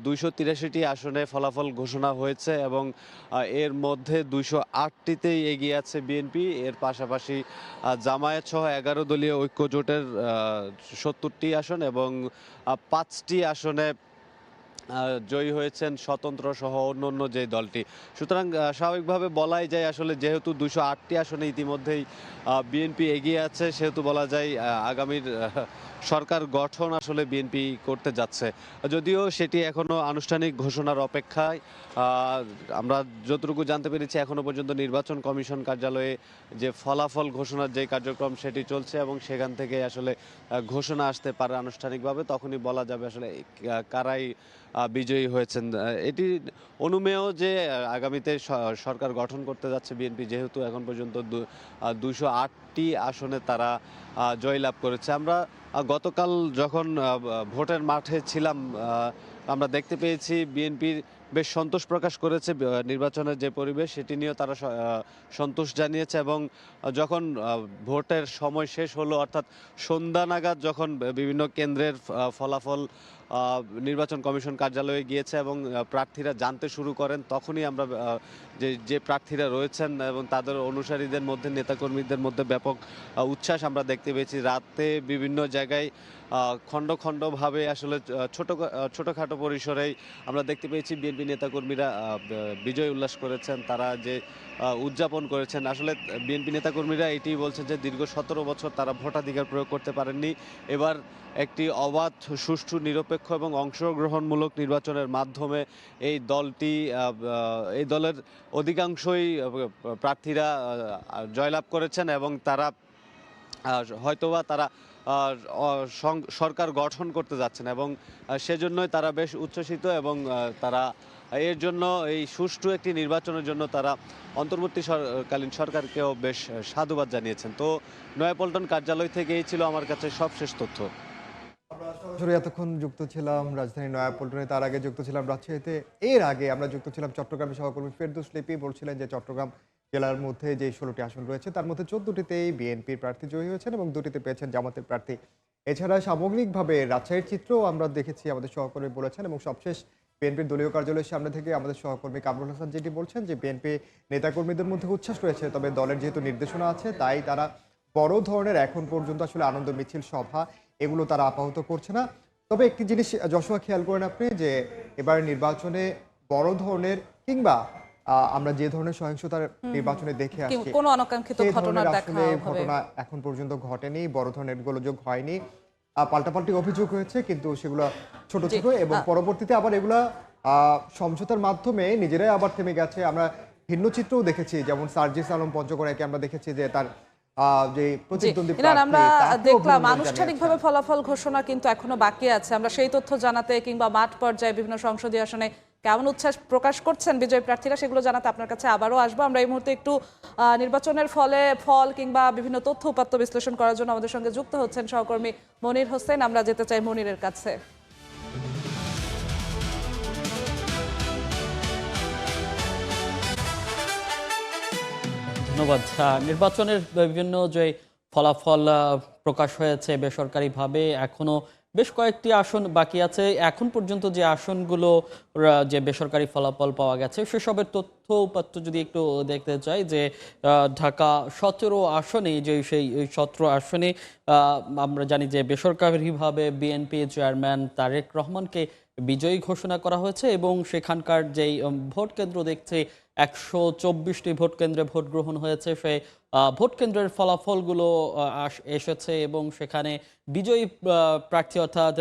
283টি আসনে ফলাফল ঘোষণা হয়েছে, এবং এর মধ্যে 208টিতেই এগিয়ে আছে বিএনপি। এর পাশাপাশি জামায়াত সহ 11 দলীয় ঐক্য জোটের 70টি আসন, এবং 5টি আসনে জয়ী হয়েছেন স্বতন্ত্র সহ অন্য যে দলটি। সুতরাং স্বাভাবিকভাবে বলাই যায় আসলে যেহেতু 208টি আসনে ইতিমধ্যেই বিএনপি এগিয়ে আছে, সেহেতু বলা যায় আগামীর সরকার গঠন আসলে বিএনপি করতে যাচ্ছে, যদিও সেটি এখনো আনুষ্ঠানিক ঘোষণার অপেক্ষায়। আমরা যতটুকু জানতে পেরেছি এখনো পর্যন্ত নির্বাচন কমিশন কার্যালয়ে যে ফলাফল ঘোষণার যে কার্যক্রম সেটি চলছে এবং সেখান থেকে আসলে ঘোষণা আসতে পারে আনুষ্ঠানিকভাবে, তখনই বলা যাবে আসলে কারাই বিজয়ী হয়েছেন। এটি অনুমেয় যে আগামীতে সরকার গঠন করতে যাচ্ছে বিএনপি, যেহেতু এখন পর্যন্ত 208টি আসনে তারা জয়লাভ করেছে। আমরা গতকাল যখন ভোটের মাঠে ছিলাম আমরা দেখতে পেয়েছি বিএনপির বেশ সন্তোষ প্রকাশ করেছে নির্বাচনের যে পরিবেশ সেটি নিয়েও তারা সন্তোষ জানিয়েছে, এবং যখন ভোটের সময় শেষ হলো অর্থাৎ সন্ধ্যা নাগাদ যখন বিভিন্ন কেন্দ্রের ফলাফল নির্বাচন কমিশন কার্যালয়ে গিয়েছে এবং প্রার্থীরা জানতে শুরু করেন, তখনই আমরা যে প্রার্থীরা রয়েছেন এবং তাদের অনুসারীদের মধ্যে নেতাকর্মীদের মধ্যে ব্যাপক উচ্ছ্বাস আমরা দেখতে পেয়েছি। রাতে বিভিন্ন জায়গায় খণ্ড খণ্ডভাবে আসলে ছোটোখাটো পরিসরেই আমরা দেখতে পেয়েছি বিএনপি নেতাকর্মীরা বিজয় উল্লাস করেছেন, তারা যে উদযাপন করেছেন। আসলে বিএনপি নেতাকর্মীরা এটি বলছেন যে দীর্ঘ 17 বছর তারা ভোটাধিকার প্রয়োগ করতে পারেননি, এবার একটি অবাধ, সুষ্ঠু, নিরপেক্ষ এবং অংশগ্রহণমূলক নির্বাচনের মাধ্যমে এই দলের অধিকাংশই প্রার্থীরা জয়লাভ করেছেন এবং তারা হয়তোবা তারা সরকার গঠন করতে যাচ্ছেন এবং সেজন্যই তারা বেশ উচ্ছ্বসিত এবং তারা এর জন্য এই সুষ্ঠু একটি নির্বাচনের জন্য তারা অন্তর্বর্তীকালীন সরকারকেও বেশ সাধুবাদ জানিয়েছেন। তো নয়াপল্টন কার্যালয় থেকে এই ছিল আমার কাছে সবশেষ তথ্য। সরাসরি এতক্ষণ যুক্ত ছিলাম রাজধানী নয়াপল্টনে, তার আগে যুক্ত ছিলাম রাজশাহীতে, এর আগে আমরা যুক্ত ছিলাম চট্টগ্রামের সহকর্মী ফেরদৌস লিপি বলছিলেন যে চট্টগ্রাম জেলার মধ্যে যে 16টি আসন রয়েছে তার মধ্যে 14টিতেই বিএনপির প্রার্থী জয়ী হয়েছেন এবং 2টিতে পেয়েছেন জামাতের প্রার্থী। এছাড়া সামগ্রিকভাবে রাজশাহীর চিত্র আমরা দেখেছি, আমাদের সহকর্মী বলেছেন, এবং সবশেষ বিএনপির দলীয় কার্যালয়ের সামনে থেকে আমাদের সহকর্মী কামরুল হাসান যেটি বলছেন যে বিএনপি নেতাকর্মীদের মধ্যে উচ্ছ্বাস রয়েছে, তবে দলের যেহেতু নির্দেশনা আছে তাই তারা বড় ধরনের এখন পর্যন্ত আসলে আনন্দ মিছিল, সভা এগুলো তারা আপাতত করছে না। তবে একটি জিনিস যশোয়া খেয়াল করেন আপনি যে এবার নির্বাচনে বড় ধরনের কিংবা আমরা যে ধরনের সহিংসতার নির্বাচনে দেখে আসছি কোনো অনাকাঙ্ক্ষিত ঘটনা এখন পর্যন্ত ঘটেনি, বড় ধরনের গোলযোগ হয়নি, পাল্টাপাল্টি অভিযোগ হয়েছে কিন্তু সেগুলো ছোট ছোট এবং পরবর্তীতে আবার এগুলা সমঝোতার মাধ্যমে নিজেরাই আবার থেমে গেছে। আমরা ভিন্ন চিত্রও দেখেছি, যেমন সার্জিস আলম পঞ্চগড়কে আমরা দেখেছি যে তার যে প্রতিদ্বন্দ্বী আমরা দেখলাম আনুষ্ঠানিকভাবে ফলাফল ঘোষণা কিন্তু এখনো বাকি আছে। আমরা সেই তথ্য জানাতে কিংবা মাঠ পর্যায়ে বিভিন্ন সংসদীয় আসনে কেমন উচ্ছ্বাস প্রকাশ করছেন বিজয়ী প্রার্থীরা সেগুলো জানাতে আপনার কাছে আবারও আসবো। আমরা এই মুহূর্তে একটু নির্বাচনের ফল কিংবা বিভিন্ন তথ্য উপাত্ত বিশ্লেষণ করার জন্য আমাদের সঙ্গে যুক্ত হচ্ছেন সহকর্মী মনির হোসেন। আমরা যেতে চাই মনিরের কাছে। ধন্যবাদ। নির্বাচনের বিভিন্ন যে ফলাফল প্রকাশ হয়েছে বেসরকারিভাবে, এখনো বেশ কয়েকটি আসন বাকি আছে। এখন পর্যন্ত যে আসনগুলো যে বেসরকারি ফলাফল পাওয়া গেছে সেসবের তথ্য উপাত্ত যদি একটু দেখতে চাই, যে ঢাকা 17 আসনে যে সেই 17 আসনে আমরা জানি যে বেসরকারিভাবে বিএনপি চেয়ারম্যান তারেক রহমানকে বিজয়ী ঘোষণা করা হয়েছে এবং সেখানকার যেই ভোট কেন্দ্র দেখছে 124টি ভোট কেন্দ্রে ভোট গ্রহণ হয়েছে, সেই ভোট কেন্দ্রের ফলাফলগুলো এসেছে এবং সেখানে বিজয়ী প্রার্থী অর্থাৎ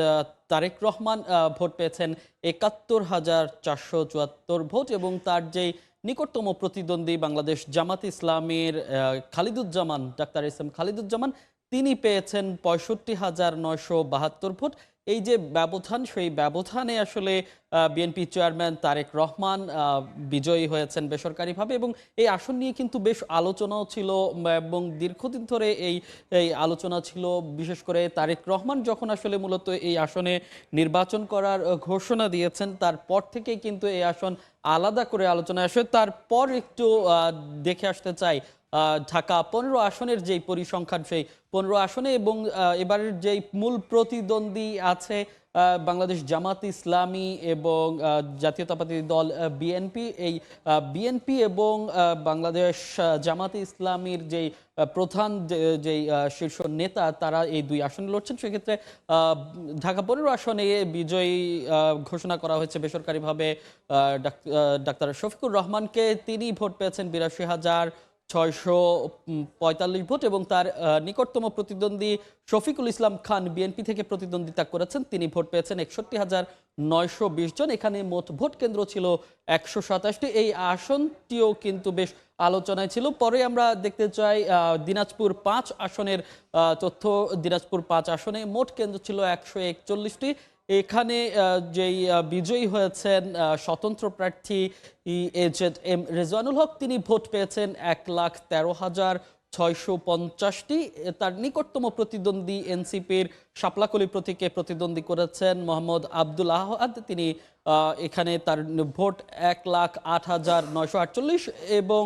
তারেক রহমান ভোট পেয়েছেন 71,474 ভোট এবং তার যেই নিকটতম প্রতিদ্বন্দ্বী বাংলাদেশ জামাত ইসলামের Khaliduzzaman, doctor S M Khaliduzzaman, তিনি পেয়েছেন 65,972 ভোট। এই যে ব্যবধান, সেই ব্যবধানে আসলে বিএনপি চেয়ারম্যান তারেক রহমান বিজয়ী হয়েছেন বেসরকারিভাবে এবং এই আসন নিয়ে কিন্তু বেশ আলোচনাও ছিল এবং দীর্ঘদিন ধরে এই আলোচনা ছিল। বিশেষ করে তারেক রহমান যখন আসলে মূলত এই আসনে নির্বাচন করার ঘোষণা দিয়েছেন তারপর থেকেই কিন্তু এই আসন আলাদা করে আলোচনা আসে। তারপর একটু দেখে আসতে চাই ঢাকা 15 আসনের যেই পরিসংখ্যান সেই 15 আসনে এবং এবারের যেই মূল প্রতিদ্বন্দ্বী আছে বাংলাদেশ জামাত ইসলামী এবং জাতীয়তাবাদী দল বিএনপি, এই বিএনপি এবং বাংলাদেশ জামাত ইসলামীর যেই প্রধান যেই শীর্ষ নেতা তারা এই দুই আসনে লড়ছেন। সেক্ষেত্রে ঢাকা 15 আসনে বিজয়ী ঘোষণা করা হয়েছে বেসরকারিভাবে ডাক্তার শফিকুর রহমানকে। তিনি ভোট পেয়েছেন ৮২,৬৪৫ ভোট এবং তার নিকটতম প্রতিদ্বন্দ্বী শফিকুল ইসলাম খান বিএনপি থেকে প্রতিদ্বন্দ্বিতা করেছেন, তিনি ভোট পেয়েছেন ৬১,৯২০ জন। এখানে মোট ভোট কেন্দ্র ছিল ১২৭টি। এই আসনটিও কিন্তু বেশ আলোচনায় ছিল। পরে আমরা দেখতে চাই দিনাজপুর ৫ আসনের তথ্য। দিনাজপুর ৫ আসনে মোট কেন্দ্র ছিল ১৪১টি। এখানে যেই বিজয়ী হয়েছেন স্বতন্ত্র প্রার্থী AZM রেজওয়ানুল হক, তিনি ভোট পেয়েছেন ১,১৩,৬৫০টি। তার নিকটতম প্রতিদ্বন্দ্বী এনসিপির শাপলাকলি প্রতীকে প্রতিদ্বন্দ্বী করেছেন মোহাম্মদ আব্দুল আহাদ, তিনি এখানে তার ভোট ১,০৮,৯৪৮ এবং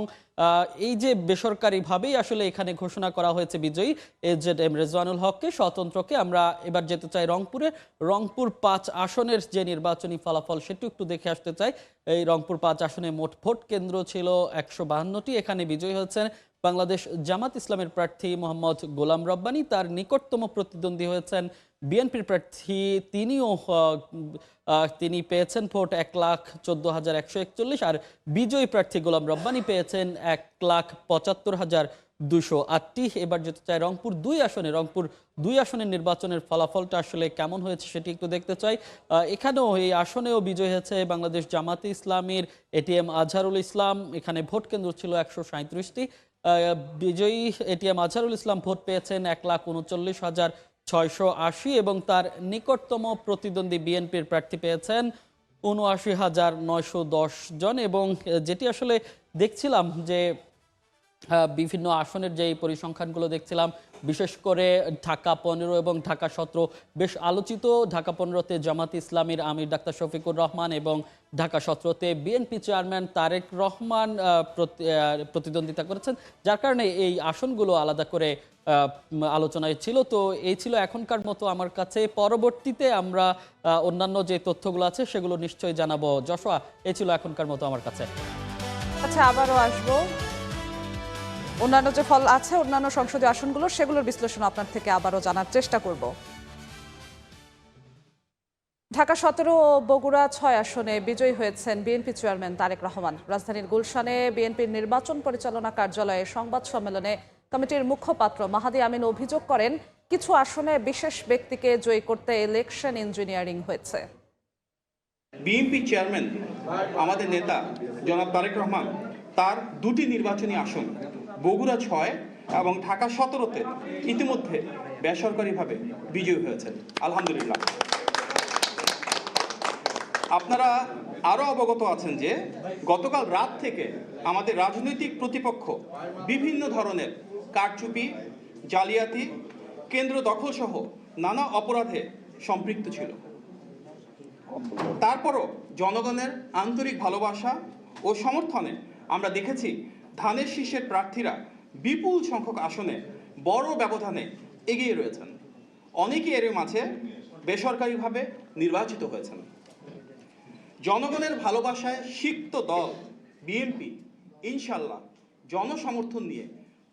এই যে বেসরকারিভাবেই আসলে এখানে ঘোষণা করা হয়েছে বিজয়ী AZM রেজওয়ানুল হককে, স্বতন্ত্রকে। আমরা এবার যেতে চাই রংপুরে। রংপুর ৫ আসনের যে নির্বাচনী ফলাফল সেটি একটু দেখে আসতে চাই। এই রংপুর ৫ আসনে মোট ভোট কেন্দ্র ছিল ১৫২টি। এখানে বিজয়ী হয়েছেন বাংলাদেশ জামাত ইসলামের প্রার্থী মোহাম্মদ গোলাম রব্বানী। তার নিকটতম প্রতিদ্বন্দ্বী হয়েছেন বিএনপির প্রার্থী, তিনি পেয়েছেন ভোট ১,১৪,১৪১ আর বিজয়ী প্রার্থী গোলাম রব্বানী পেয়েছেন ১,৭৫,২০৮টি। এবার যেতে চাই রংপুর ২ আসনে। রংপুর ২ আসনের নির্বাচনের ফলাফলটা আসলে কেমন হয়েছে সেটি একটু দেখতে চাই। এখানেও এই আসনেও বিজয়ী হয়েছে বাংলাদেশ জামাতে ইসলামীর ATM আজহারুল ইসলাম। এখানে ভোট কেন্দ্র ছিল ১৩৭টি। বিজয়ী ATM আজহারুল ইসলাম ভোট পেয়েছেন ১,৩৯,৬৮০ এবং তার নিকটতম প্রতিদ্বন্দ্বী বিএনপির প্রার্থী পেয়েছেন ৭৯,৯১০ জন। এবং যেটি আসলে দেখছিলাম যে বিভিন্ন আসনের যে পরিসংখ্যানগুলো দেখছিলাম, বিশেষ করে ঢাকা ১৫ এবং ঢাকা ১৭ বেশ আলোচিত। ঢাকা ১৫তে জামাত ইসলামীর আমির ডাক্তার শফিকুর রহমান এবং ঢাকা ১৭তে বিএনপি চেয়ারম্যান তারেক রহমান প্রতিদ্বন্দ্বিতা করেছেন, যার কারণে এই আসনগুলো আলাদা করে আলোচনায় ছিল। তো এই ছিল এখনকার মতো আমার কাছে। পরবর্তীতে আমরা অন্যান্য যে তথ্যগুলো আছে সেগুলো নিশ্চয়ই জানাবো। যশোয়া, এই ছিল এখনকার মতো আমার কাছে। আচ্ছা, আবারও আসবো। অন্যান্য যে ফল আছে, অন্যান্য সংসদীয় আসনগুলো, সেগুলোর বিশ্লেষণ আপনার থেকে আবারও জানার চেষ্টা করব। ঢাকা ১৭ ও বগুড়া ৬ আসনে বিজয়ী হয়েছেন বিএনপি চেয়ারম্যান তারেক রহমান। রাজধানীর গুলশানে বিএনপির নির্বাচন পরিচালনা কার্যালয়ে সংবাদ সম্মেলনে কমিটির মুখপাত্র মাহাদি আমিন অভিযোগ করেন, কিছু আসনে বিশেষ ব্যক্তিকে জয়ী করতে ইলেকশন ইঞ্জিনিয়ারিং হয়েছে। বিএনপি চেয়ারম্যান আমাদের নেতা জনাব তারেক রহমান তার দুটি নির্বাচনী আসন বগুড়া ৬ এবং ঢাকা ১৭তে ইতিমধ্যে বেসরকারিভাবে বিজয়ী হয়েছেন, আলহামদুলিল্লাহ। আপনারা আরও অবগত আছেন যে গতকাল রাত থেকে আমাদের রাজনৈতিক প্রতিপক্ষ বিভিন্ন ধরনের কারচুপি, জালিয়াতি, কেন্দ্র দখলসহ নানা অপরাধে সম্পৃক্ত ছিল। তারপরও জনগণের আন্তরিক ভালোবাসা ও সমর্থনে আমরা দেখেছি ধানের শীষের প্রার্থীরা বিপুল সংখ্যক আসনে বড় ব্যবধানে এগিয়ে রয়েছেন। অনেকে এর মাঝে বেসরকারিভাবে নির্বাচিত হয়েছেন। জনগণের ভালোবাসায় সিক্ত দল বিএনপি ইনশাল্লাহ জনসমর্থন নিয়ে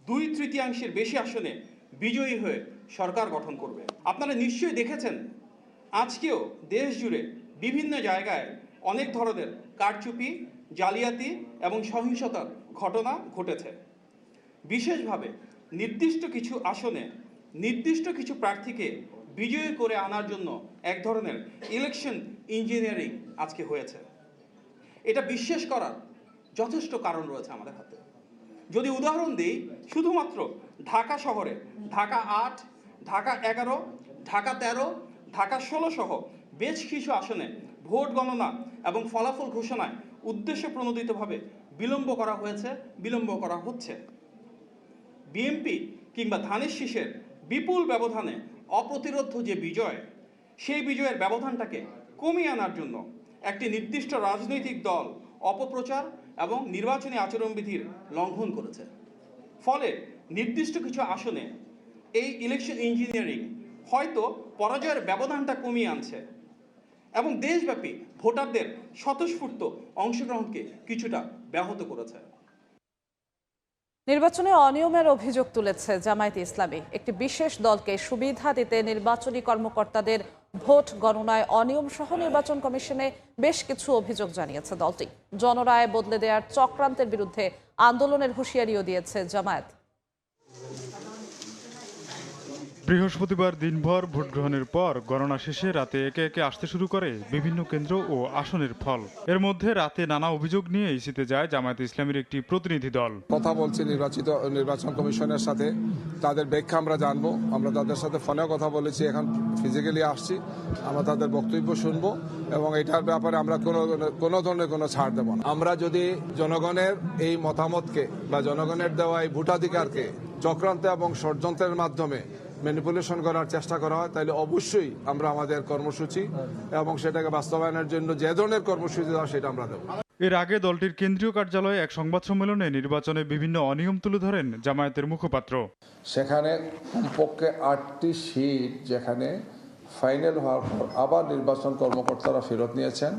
2/3 বেশি আসনে বিজয়ী হয়ে সরকার গঠন করবে। আপনারা নিশ্চয়ই দেখেছেন আজকেও দেশ জুড়ে বিভিন্ন জায়গায় অনেক ধরনের কারচুপি, জালিয়াতি এবং সহিংসতার ঘটনা ঘটেছে। বিশেষভাবে নির্দিষ্ট কিছু আসনে নির্দিষ্ট কিছু প্রার্থীকে বিজয়ী করে আনার জন্য এক ধরনের ইলেকশন ইঞ্জিনিয়ারিং আজকে হয়েছে। এটা বিশ্বাস করার যথেষ্ট কারণ রয়েছে আমাদের হাতে। যদি উদাহরণ দিই, শুধুমাত্র ঢাকা শহরে ঢাকা ৮, ঢাকা ১১, ঢাকা 13, ঢাকা 16 সহ বেশ কিছু আসনে ভোট গণনা এবং ফলাফল ঘোষণায় উদ্দেশ্য প্রণোদিতভাবে বিলম্ব করা হয়েছে, বিলম্ব করা হচ্ছে। বিএনপি কিংবা ধানের শীষের বিপুল ব্যবধানে অপ্রতিরোধ্য যে বিজয়, সেই বিজয়ের ব্যবধানটাকে কমিয়ে আনার জন্য একটি নির্দিষ্ট রাজনৈতিক দল অপপ্রচার এবং নির্বাচনী আচরণবিধির লঙ্ঘন করেছে। ফলে নির্দিষ্ট কিছু আসনে এই ইলেকশন ইঞ্জিনিয়ারিং হয়তো পরাজয়ের ব্যবধানটা কমিয়ে আনছে এবং দেশব্যাপী ভোটারদের স্বতঃস্ফূর্ত অংশগ্রহণকে কিছুটা ব্যাহত করেছে। নির্বাচনে অনিয়মের অভিযোগ তুলেছে জামায়াতে ইসলামী। একটি বিশেষ দলকে সুবিধা দিতে নির্বাচনী কর্মকর্তাদের ভোট গণনায় অনিয়ম সহ নির্বাচন কমিশনে বেশ কিছু অভিযোগ জানিয়েছে দলটি। জনরায় বদলে দেওয়ার চক্রান্তের বিরুদ্ধে আন্দোলনের হুঁশিয়ারিও দিয়েছে জামায়াত। বৃহস্পতিবার দিনভর ভোট গ্রহণের পর গণনা শেষে রাতে একে একে আসতে শুরু করে বিভিন্ন কেন্দ্র ও আসনের ফল। এর মধ্যে রাতে নানা অভিযোগ নিয়ে ইসিতে যায় জামায়াতে ইসলামীর একটি প্রতিনিধি দল। কথা বলছি নির্বাচন কমিশনের সাথে, তাদের ব্যাখ্যা আমরা জানবো। আমরা তাদের সাথে ফোনেও কথা বলেছি, এখন ফিজিক্যালি আসছি, আমরা তাদের বক্তব্য শুনবো এবং এটার ব্যাপারে আমরা কোনো ধরনের কোনো ছাড় দেব না। আমরা যদি জনগণের এই মতামতকে বা জনগণের দেওয়া এই ভোটাধিকারকে চক্রান্ত এবং ষড়যন্ত্রের মাধ্যমে ম্যানিপুলেশন করার চেষ্টা করা হয়, তাহলে অবশ্যই আমরা আমাদের কর্মসূচি এবং সেটাকে বাস্তবায়নের জন্য যে ধরনের কর্মসূচি দেওয়া সেটা আমরা দেব। এর আগে দলটির কেন্দ্রীয় কার্যালয়ে এক সংবাদ সম্মেলনে নির্বাচনে বিভিন্ন অনিয়ম তুলে ধরেন জামায়াতের মুখপাত্র। সেখানে কমপক্ষে 8টি সিট যেখানে ফাইনাল হওয়ার পর আবার নির্বাচন কর্মকর্তারা ফেরত নিয়েছেন,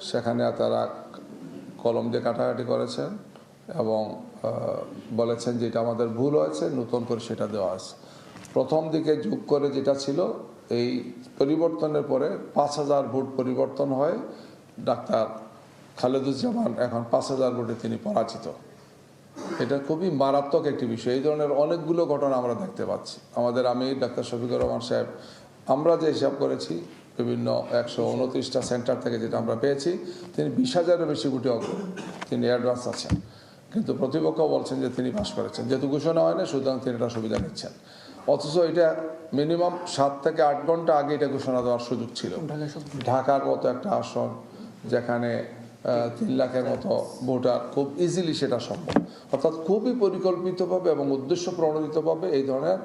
সেখানে তারা কলম দিয়ে কাটাকাটি করেছেন এবং বলেছেন যে এটা আমাদের ভুল হয়েছে, নতুন করে সেটা দেওয়া আছে। প্রথম দিকে যোগ করে যেটা ছিল, এই পরিবর্তনের পরে 5000 ভোট পরিবর্তন হয়, ডাক্তার খালেদুজ্জামান এখন 5000 ভোটে তিনি পরাজিত। এটা খুবই মারাত্মক একটি বিষয়। এই ধরনের অনেকগুলো ঘটনা আমরা দেখতে পাচ্ছি। আমাদের আমির ডাক্তার শফিকুর রহমান সাহেব, আমরা যে হিসাব করেছি বিভিন্ন 129টা সেন্টার থেকে যেটা আমরা পেয়েছি, তিনি 20,000-এর বেশি ভোটে তিনি অ্যাডভান্স আছেন, কিন্তু প্রতিপক্ষ বলছেন যে তিনি পাস করেছেন। যেহেতু ঘোষণা হয় না, সুতরাং তিনি এটা সুবিধা নিচ্ছেন, অথচ এটা মিনিমাম 7 থেকে 8 ঘন্টা আগে এটা ঘোষণা দেওয়ার সুযোগ ছিল। ঢাকার মতো একটা আসন যেখানে 3 লাখের মতো ভোটার, খুব ইজিলি সেটা সম্ভব। অর্থাৎ খুবই পরিকল্পিতভাবে এবং উদ্দেশ্য প্রণোদিতভাবে এই ধরনের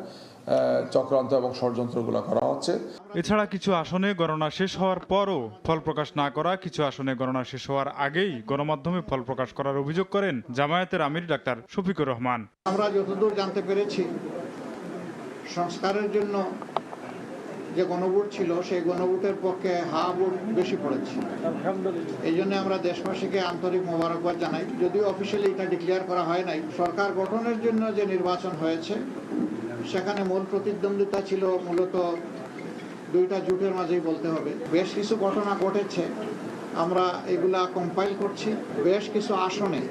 চক্রান্ত এবং ষড়যন্ত্রগুলো করা হচ্ছে। এছাড়া কিছু আসনে গণনা শেষ হওয়ার পরও ফল প্রকাশ না করা, কিছু আসনে গণনা শেষ হওয়ার আগেই গণমাধ্যমে ফল প্রকাশ করার অভিযোগ করেন জামায়াতের আমির ডাক্তার শফিকুর রহমান। আমরা যতদূর জানতে পেরেছি, সংস্কারের জন্য যে গণভোট ছিল সেই গণভোটের পক্ষে হা ভোট বেশি পড়েছে। এই জন্য আমরা দেশবাসীকে আন্তরিক মোবারকবাদ জানাই। যদিও অফিসিয়ালি এটা ডিক্লেয়ার করা হয় নাই, সরকার গঠনের জন্য যে নির্বাচন হয়েছে সেখানে মূল প্রতিদ্বন্দ্বিতা ছিল মূলত 2টা জোটের মাঝেই বলতে হবে। বেশ কিছু ঘটনা ঘটেছে, আমরা এগুলা কম্পাইল করছি। বেশ কিছু আসনে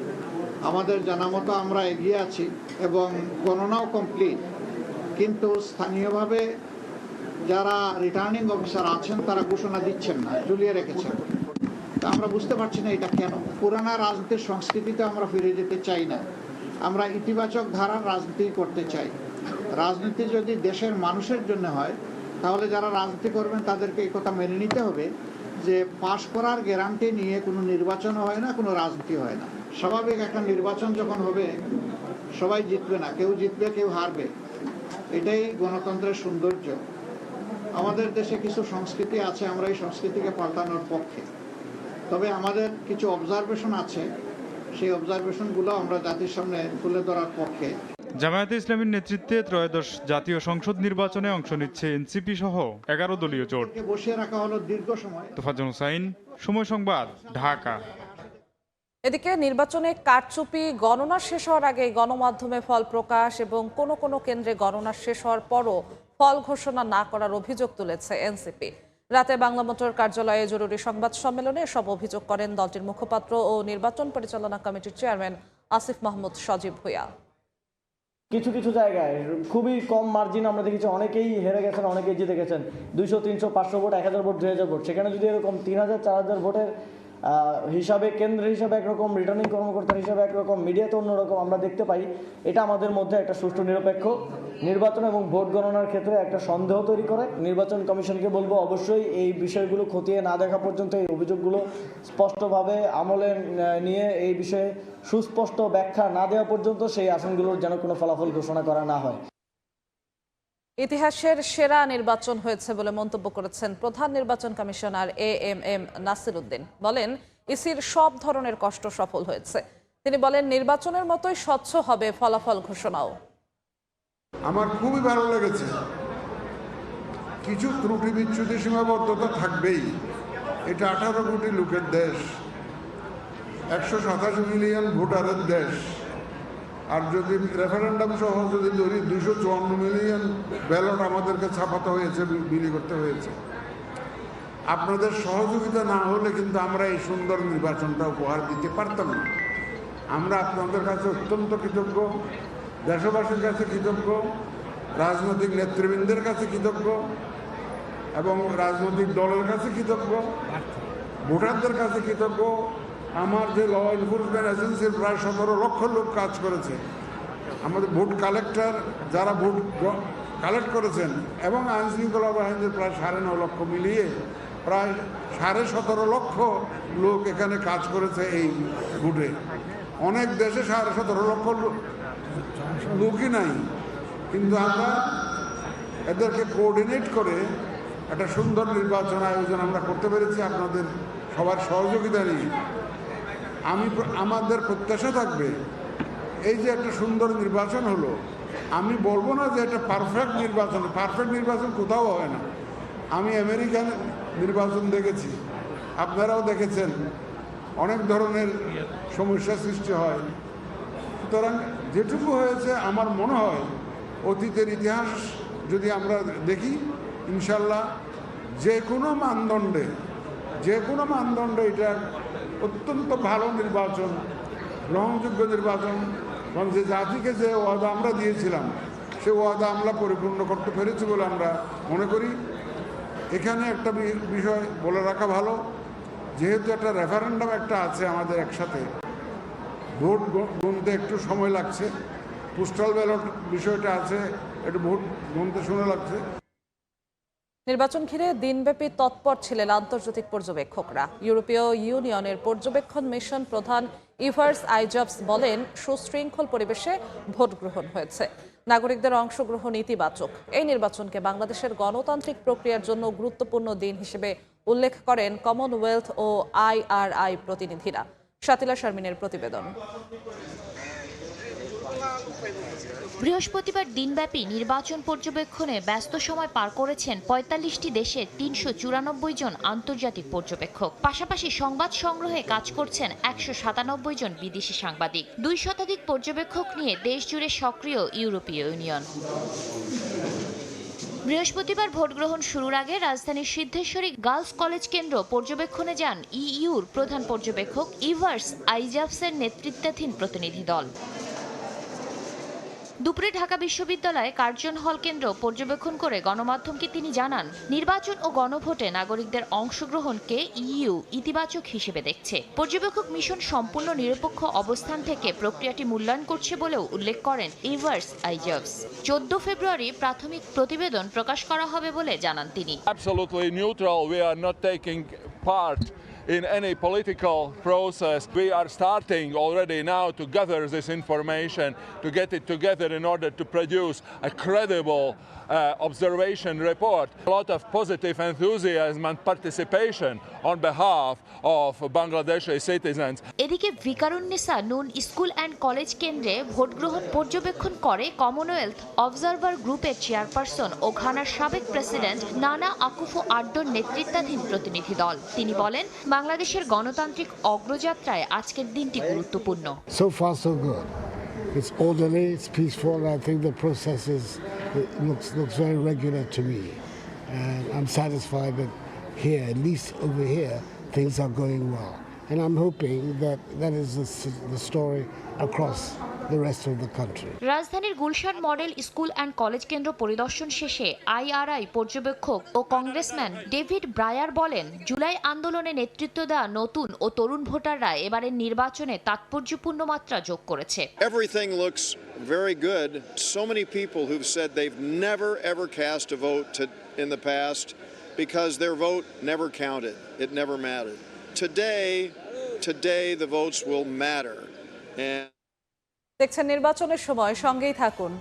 আমাদের জানা মতো আমরা এগিয়ে আছি এবং গণনাও কমপ্লিট, কিন্তু স্থানীয়ভাবে যারা রিটার্নিং অফিসার আছেন তারা ঘোষণা দিচ্ছেন না, ঝুলিয়ে রেখেছেন। তা আমরা বুঝতে পারছি না এটা কেন। পুরানা রাজনীতির সংস্কৃতিতে আমরা ফিরে যেতে চাই না, আমরা ইতিবাচক ধারার রাজনীতি করতে চাই। রাজনীতি যদি দেশের মানুষের জন্য হয়, তাহলে যারা রাজনীতি করবেন তাদেরকে এই কথা মেনে নিতে হবে যে পাশ করার গ্যারান্টি নিয়ে কোনো নির্বাচন হয় না, কোনো রাজনীতি হয় না। স্বাভাবিক একটা নির্বাচন যখন হবে সবাই জিতবে না, কেউ জিতবে কেউ হারবে, এটাই গণতন্ত্রের সৌন্দর্য। আমাদের দেশে কিছু সংস্কৃতি আছে, আমরা এই সংস্কৃতিকে পাল্টানোর পক্ষে। তবে আমাদের কিছু অবজারভেশন আছে, সেই অবজারভেশনগুলো আমরা জাতির সামনে তুলে ধরার পক্ষে। জামায়াতে ইসলামীর নেতৃত্বে ত্রয়োদশ জাতীয় সংসদ নির্বাচনে অংশ নিচ্ছে এনসিপি সহ 11 দলীয় জোট। বসিয়ে রাখা হলো দীর্ঘ সময়। তোফাজ্জল হোসাইন, সময় সংবাদ, ঢাকা। এদিকে নির্বাচনে কারচুপি, গণনা শেষ হওয়ার আগে গণমাধ্যমে ফল প্রকাশ এবং কোনো কেন্দ্রে গণনা শেষ হওয়ার পরও ফল ঘোষণা না করার অভিযোগ তুলেছে এনসিপি। রাতে বাংলা মোটর কার্যালয়ে জরুরি সংবাদ সম্মেলনে সব অভিযোগ করেন দলটির মুখপাত্র ও নির্বাচন পরিচালনা কমিটির চেয়ারম্যান আসিফ মাহমুদ সজীব ভুঁইয়া। কিছু কিছু জায়গায় খুবই কম মার্জিন আমরা দেখেছি, অনেকেই হেরে গেছেন, অনেকেই জিতে গেছেন। 200, 300, 500 ভোট, 1000 ভোট, 2000 ভোট। সেখানে যদি এরকম 3000, 4000 ভোটের হিসাবে, কেন্দ্রের হিসাবে একরকম, রিটার্নিং কর্মকর্তার হিসাবে একরকম, মিডিয়াতে অন্যরকম আমরা দেখতে পাই, এটা আমাদের মধ্যে একটা সুষ্ঠু নিরপেক্ষ নির্বাচন এবং ভোট গণনার ক্ষেত্রে একটা সন্দেহ তৈরি করে। নির্বাচন কমিশনকে বলবো অবশ্যই এই বিষয়গুলো খতিয়ে না দেখা পর্যন্ত, এই অভিযোগগুলো স্পষ্টভাবে আমলে নিয়ে এই বিষয়ে সুস্পষ্ট ব্যাখ্যা না দেওয়া পর্যন্ত সেই আসনগুলোর যেন কোনো ফলাফল ঘোষণা করা না হয়। ইতিহাসের সেরা নির্বাচন হয়েছে বলে মন্তব্য করেছেন প্রধান নির্বাচন কমিশনার AMM নাসির উদ্দিন। বলেন, ইসির সব ধরনের কষ্ট সফল হয়েছে। তিনি বলেন, নির্বাচনের মতোই স্বচ্ছ হবে ফলাফল ঘোষণাও। আমার খুবই ভালো লেগেছে, কিছু ত্রুটি বিচ্যুতি সীমাবদ্ধতা থাকবেই। এটা 18 কোটি লোকের দেশ, 187 মিলিয়ন ভোটারের দেশ। আর যদি রেফারেন্ডাম সহ যদি ধরি 254 মিলিয়ন ব্যালট আমাদেরকে ছাপাতে হয়েছে, বিলি করতে হয়েছে। আপনাদের সহযোগিতা না হলে কিন্তু আমরা এই সুন্দর নির্বাচনটা উপহার দিতে পারতাম না। আমরা আপনাদের কাছে অত্যন্ত কৃতজ্ঞ, দেশবাসীর কাছে কৃতজ্ঞ, রাজনৈতিক নেতৃবৃন্দের কাছে কৃতজ্ঞ এবং রাজনৈতিক দলের কাছে কৃতজ্ঞ, ভোটারদের কাছে কৃতজ্ঞ। আমার যে ল এনফোর্সমেন্ট এজেন্সির প্রায় 17 লক্ষ লোক কাজ করেছে, আমাদের ভোট কালেক্টর যারা ভোট কালেক্ট করেছেন এবং আইনশৃঙ্খলা বাহিনীর প্রায় 9.5 লক্ষ মিলিয়ে প্রায় 17.5 লক্ষ লোক এখানে কাজ করেছে এই ভোটে। অনেক দেশে 17.5 লক্ষ লোকই নাই, কিন্তু আমরা এদেরকে কোঅর্ডিনেট করে একটা সুন্দর নির্বাচন আয়োজন আমরা করতে পেরেছি আপনাদের সবার সহযোগিতা নিয়ে। আমাদের প্রত্যাশা থাকবে, এই যে একটা সুন্দর নির্বাচন হলো, আমি বলবো না যে এটা পারফেক্ট নির্বাচন কোথাও হয় না। আমি আমেরিকান নির্বাচন দেখেছি, আপনারাও দেখেছেন, অনেক ধরনের সমস্যা সৃষ্টি হয়। সুতরাং যেটুকু হয়েছে আমার মনে হয় অতীতের ইতিহাস যদি আমরা দেখি, ইনশাল্লাহ যে কোনো মানদণ্ডে এটা অত্যন্ত ভালো নির্বাচন, গ্রহণযোগ্য নির্বাচন। এবং যে জাতিকে যে ওয়াদা আমরা দিয়েছিলাম, সে ওয়াদা আমরা পরিপূর্ণ করতে পেরেছি বলে আমরা মনে করি। এখানে একটা বিষয় বলে রাখা ভালো, যেহেতু একটা রেফারেন্ডাম একটা আছে আমাদের একসাথে, ভোট গুনতে একটু সময় লাগছে, পোস্টাল ব্যালট বিষয়টা আছে, একটু ভোট গুনতে সময় লাগছে। নির্বাচন ঘিরে দিনব্যাপী তৎপর ছিলেন আন্তর্জাতিক পর্যবেক্ষকরা। ইউরোপীয় ইউনিয়নের পর্যবেক্ষণ মিশন প্রধান ইভার্স আইজাবস বলেন, সুশৃঙ্খল পরিবেশে ভোট গ্রহণ হয়েছে, নাগরিকদের অংশগ্রহণ ইতিবাচক। এই নির্বাচনকে বাংলাদেশের গণতান্ত্রিক প্রক্রিয়ার জন্য গুরুত্বপূর্ণ দিন হিসেবে উল্লেখ করেন কমনওয়েলথ ও IRI প্রতিনিধিরা। শাতিলা শারমিনের প্রতিবেদন। বৃহস্পতিবার দিনব্যাপী নির্বাচন পর্যবেক্ষণে ব্যস্ত সময় পার করেছেন ৪৫টি দেশের ৩৯৪ জন আন্তর্জাতিক পর্যবেক্ষক। পাশাপাশি সংবাদ সংগ্রহে কাজ করছেন ১৯৭ জন বিদেশি সাংবাদিক। ২ শতাধিক পর্যবেক্ষক নিয়ে দেশ জুড়ে সক্রিয় ইউরোপীয় ইউনিয়ন। বৃহস্পতিবার ভোট গ্রহণ শুরুর আগে রাজধানীর সিদ্ধেশ্বরী গার্লস কলেজ কেন্দ্র পর্যবেক্ষণে যান ইইউর প্রধান পর্যবেক্ষক ইভার্স আইজাবসের নেতৃত্বাধীন প্রতিনিধি দল। দুপুরে ঢাকা বিশ্ববিদ্যালয়ে কার্জন হল কেন্দ্র পর্যবেক্ষণ করে গণমাধ্যমকে তিনি জানান, নির্বাচন ও গণভোটে নাগরিকদের অংশগ্রহণকে ইইউ ইতিবাচক হিসেবে দেখছে। পর্যবেক্ষক মিশন সম্পূর্ণ নিরপেক্ষ অবস্থান থেকে প্রক্রিয়াটি মূল্যায়ন করছে বলেও উল্লেখ করেন ইভার্স আইজাবস। 14 ফেব্রুয়ারি প্রাথমিক প্রতিবেদন প্রকাশ করা হবে বলে জানান তিনি। Absolutely neutral. We are not taking part in any political process. We are starting already now to gather this information, to get it together in order to produce a credible observation report. A lot of positive enthusiasm and participation on behalf of Bangladeshi citizens. এদিকে ভিকারুন্নিসা নুন স্কুল অ্যান্ড কলেজ কেন্দ্রে ভোট গ্রহণ পর্যবেক্ষণ করে কমনওয়েলথ অবজারভার গ্রুপের চেয়ারপারসন ও ঘানার সাবেক প্রেসিডেন্ট নানা আকুফো আড্ডোর নেতৃত্বাধীন প্রতিনিধি দল। তিনি বলেন, বাংলাদেশের গণতান্ত্রিক অগ্রযাত্রায় আজকের দিনটি গুরুত্বপূর্ণ। So far so good. It's orderly, it's peaceful. I think the process looks very regular to me. And I'm satisfied that here, at least over here, things are going well. And I'm hoping that that is the story across the rest of the country. রাজধানীর Gulshan model school and college কেন্দ্র পরিদর্শন শেষে IRI পর্যবেক্ষক ও কংগ্রেসম্যান ডেভিড ব্রায়ার বলেন, জুলাই আন্দোলনে নেতৃত্ব দেওয়া নতুন ও তরুণ ভোটাররা এবারের নির্বাচনে তাৎপর্যপূর্ণ মাত্রা যোগ করেছে। Everything looks very good. So many people who've said they've never ever cast a vote in the past because their vote never counted. It never mattered. Today the votes will matter. দেখছেন নির্বাচনের সময়, সঙ্গেই থাকুন।